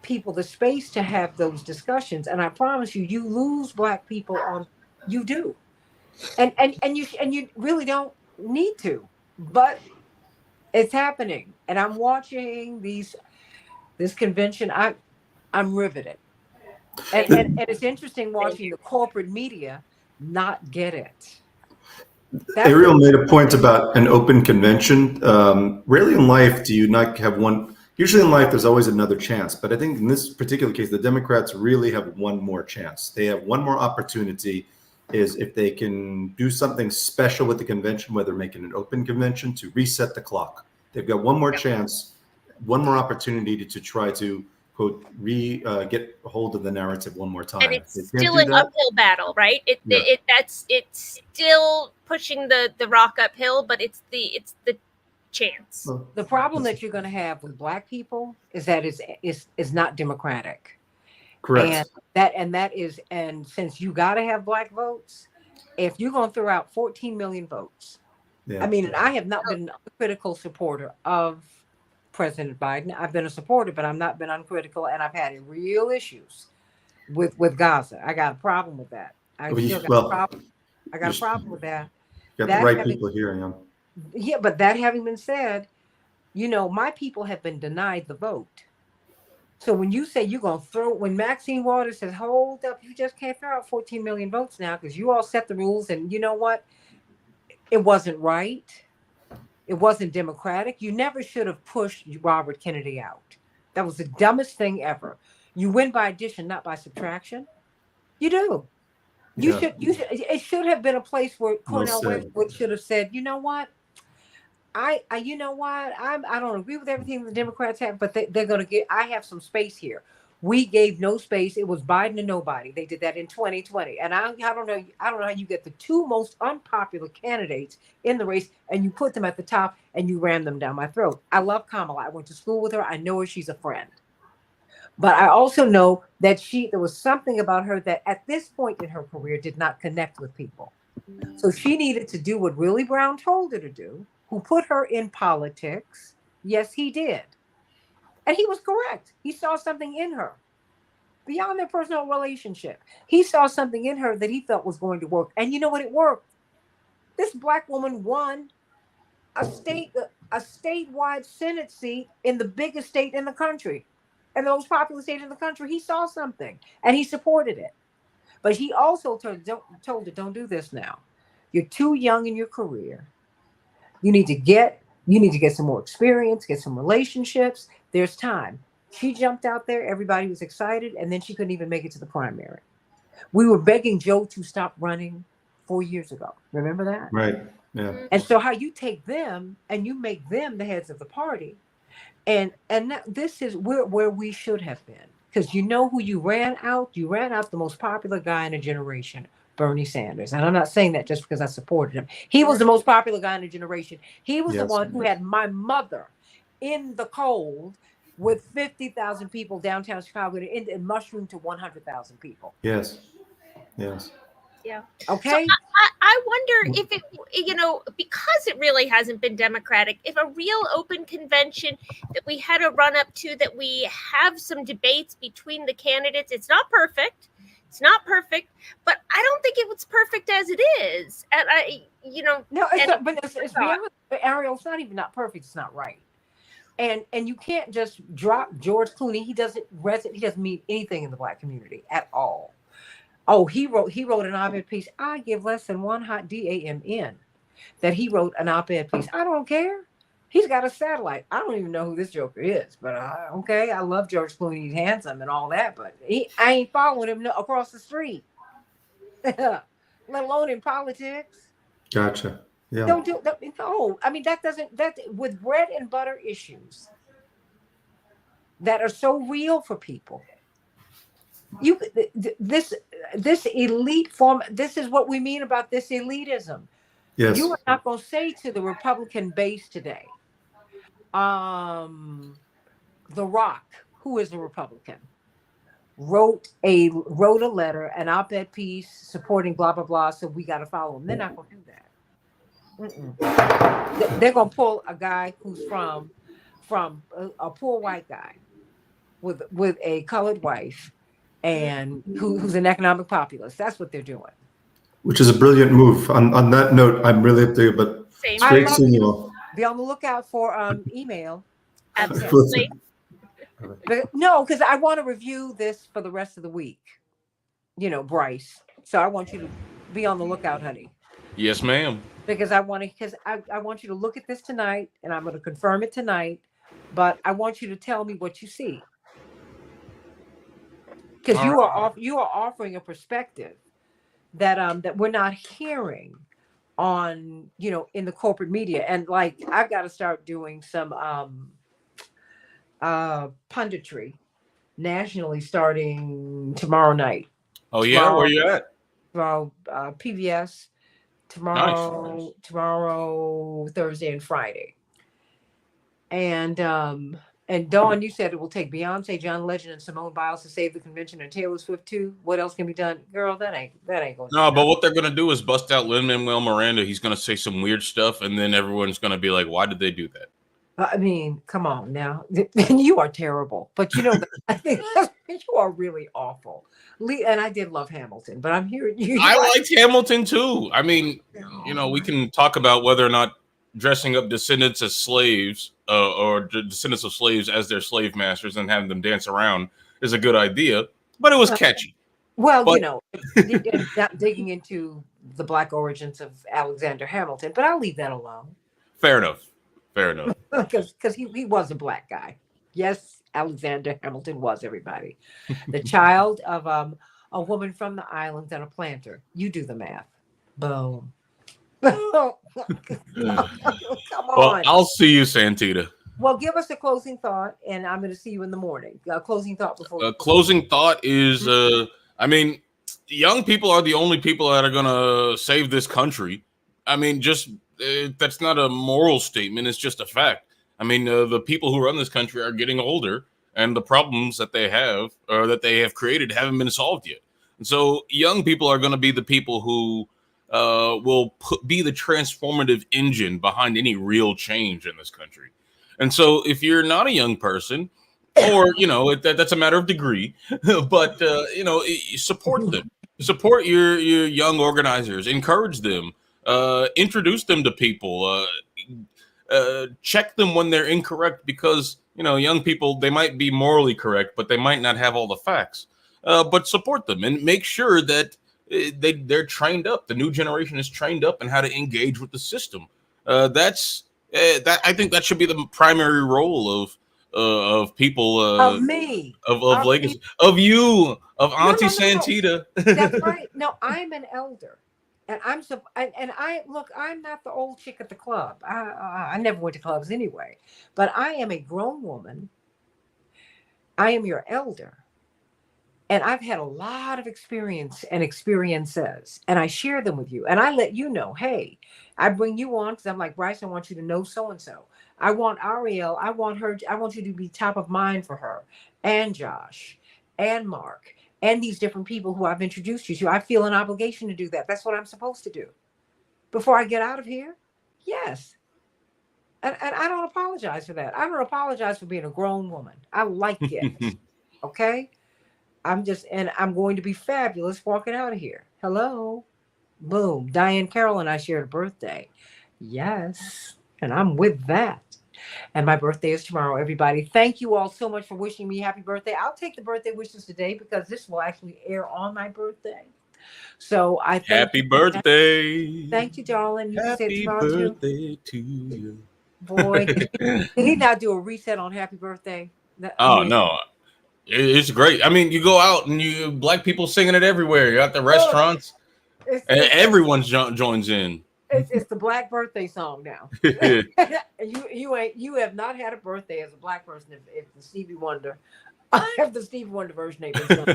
people the space to have those discussions. And I promise you, you lose Black people on, you do, and you really don't need to, but it's happening. And I'm watching this convention. I'm riveted, and it's interesting watching the corporate media not get it. Ariel made a point about an open convention. Rarely in life do you not have one. Usually in life, there's always another chance. But I think in this particular case, the Democrats really have one more chance. They have one more opportunity, is if they can do something special with the convention, whether making an open convention to reset the clock. They've got one more chance, one more opportunity to try to, quote, get a hold of the narrative one more time. And it's still an uphill battle, right? It's still pushing the rock uphill, but it's the chance. The problem that you're going to have with Black people is that is not democratic. Correct. And since you got to have Black votes, if you're going to throw out 14 million votes, I mean, and I have not been a critical supporter of President Biden. I've been a supporter, but I've not been uncritical, and I've had real issues with Gaza. I got a problem with that. I got a problem with that. You got the right people here, yeah. Yeah, but that having been said, you know, my people have been denied the vote. So when you say you're going to when Maxine Waters says, hold up, you just can't throw out 14 million votes now because you all set the rules, and you know what? It wasn't right. It wasn't democratic. You never should have pushed Robert Kennedy out. That was the dumbest thing ever. You win by addition, not by subtraction. You do. You should. It should have been a place where Cornel West should have said, you know what? I don't agree with everything the Democrats have, but they're going to get. I have some space here. We gave no space. It was Biden and nobody. They did that in 2020, and I don't know how you get the two most unpopular candidates in the race and you put them at the top and you ram them down my throat. I love Kamala. I went to school with her. I know her. She's a friend. But I also know that there was something about her that at this point in her career did not connect with people. So she needed to do what Willie Brown told her to do, who put her in politics. Yes, he did. And he was correct. He saw something in her beyond their personal relationship. He saw something in her that he felt was going to work. And you know what? It worked. This black woman won a statewide Senate seat in the biggest state in the country, and the most populous state in the country. He saw something and he supported it. But he also told her, don't do this now. You're too young in your career. You need to get some more experience, get some relationships. There's time. She jumped out there. Everybody was excited. And then she couldn't even make it to the primary. We were begging Joe to stop running 4 years ago. Remember that? Right. Yeah. And so how you take them and you make them the heads of the party. And this is where we should have been. Because you know who you ran out? You ran out the most popular guy in a generation, Bernie Sanders. And I'm not saying that just because I supported him. He was the most popular guy in a generation. He was the one who had my mother in the cold with 50,000 people downtown Chicago and mushroomed to 100,000 people. Yes. Yes. Yeah. Okay. So I wonder if it, because it really hasn't been democratic, if a real open convention that we had a run up to, that we have some debates between the candidates. It's not perfect. But I don't think it was perfect as it is. And Ariel, it's not even not perfect. It's not right. And you can't just drop George Clooney. He doesn't mean anything in the black community at all. Oh, he wrote an op-ed piece. I give less than one hot DAMN that he wrote an op-ed piece. I don't care. He's got a satellite. I don't even know who this joker is, but okay. I love George Clooney. He's handsome and all that, but I ain't following him across the street, let alone in politics. Gotcha. Yeah. No. I mean, that with bread and butter issues that are so real for people. This elite form. This is what we mean about this elitism. Yes. You are not going to say to the Republican base today, The Rock, who is a Republican, wrote a letter, an op-ed piece supporting blah blah blah. So we got to follow him. They're not going to do that. They're going to pull a guy who's from a poor white guy with a colored wife. And who's an economic populist. That's what they're doing. Which is a brilliant move. On that note, I'm really up there, but it's great seeing you all. Be on the lookout for email. Absolutely. But no, because I want to review this for the rest of the week. Bryce. So I want you to be on the lookout, honey. Yes, ma'am. Because I want you to look at this tonight, and I'm going to confirm it tonight. But I want you to tell me what you see. Because you are offering a perspective that we're not hearing on in the corporate media, and like I've got to start doing some punditry nationally starting tomorrow night. Oh yeah, where you at? Tomorrow, PBS. Tomorrow, Thursday and Friday, and Dawn, you said it will take Beyonce, John Legend, and Simone Biles to save the convention, and Taylor Swift too. What else can be done, girl? That ain't going. No, but what they're gonna do is bust out Lin-Manuel Miranda. He's gonna say some weird stuff, and then everyone's gonna be like, "Why did they do that?" I mean, come on now. You are terrible, but I think you are really awful. And I did love Hamilton, but I'm hearing you. I liked Hamilton too. I mean, we can talk about whether or not dressing up descendants as slaves or descendants of slaves as their slave masters and having them dance around is a good idea, but it was catchy. Well, not digging into the black origins of Alexander Hamilton, but I'll leave that alone. Fair enough. Because he was a black guy. Yes, Alexander Hamilton was, everybody. The child of a woman from the islands and a planter. You do the math. Boom. Come on. Well, I'll see you, Santita. Well, give us a closing thought, and I'm going to see you in the morning. Closing thought before. Closing thought is, young people are the only people that are going to save this country. I mean, that's not a moral statement. It's just a fact. I mean, the people who run this country are getting older, and the problems that they have or that they have created haven't been solved yet. And so young people are going to be the people who will be the transformative engine behind any real change in this country. And so if you're not a young person, or that's a matter of degree. But support them, support your young organizers, encourage them, introduce them to people, check them when they're incorrect, because young people, they might be morally correct, but they might not have all the facts. But support them and make sure that they're trained up. The new generation is trained up in how to engage with the system. That I think that should be the primary role of people, Of me, of of legacy, me. of you, of No, Auntie no, no, no. Santita. That's right. No, I'm an elder, and I look. I'm not the old chick at the club. I never went to clubs anyway, but I am a grown woman. I am your elder. And I've had a lot of experience and experiences, and I share them with you. And I let you know, hey, I bring you on because I'm like, Bryce, I want you to know so and so. I want Ariel, I want her, I want you to be top of mind for her, and Josh, and Mark, and these different people who I've introduced you to. I feel an obligation to do that. That's what I'm supposed to do before I get out of here. Yes. And I don't apologize for that. I don't apologize for being a grown woman. I like it. Okay. I'm going to be fabulous walking out of here. Hello. Boom. Diane Carroll and I shared a birthday. Yes. And I'm with that. And my birthday is tomorrow, everybody. Thank you all so much for wishing me happy birthday. I'll take the birthday wishes today because this will actually air on my birthday. So I thank Happy you. birthday. Thank you, darling. You can say it Happy tomorrow too. birthday to you. Boy, did he not do a reset on happy birthday? Oh no. It's great. I mean, you go out and black people singing it everywhere. You're at the restaurants, and everyone joins in. It's the black birthday song now. you have not had a birthday as a black person if the Stevie Wonder, if the Stevie Wonder version ain't been sung.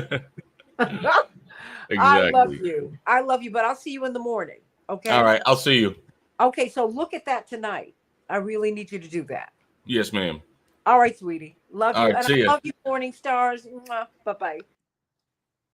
Exactly. I love you, but I'll see you in the morning. Okay. All right. I'll see you. Okay. So look at that tonight. I really need you to do that. Yes, ma'am. All right, sweetie. Love you. All right, And see I ya. love you, Morning Stars. Bye bye.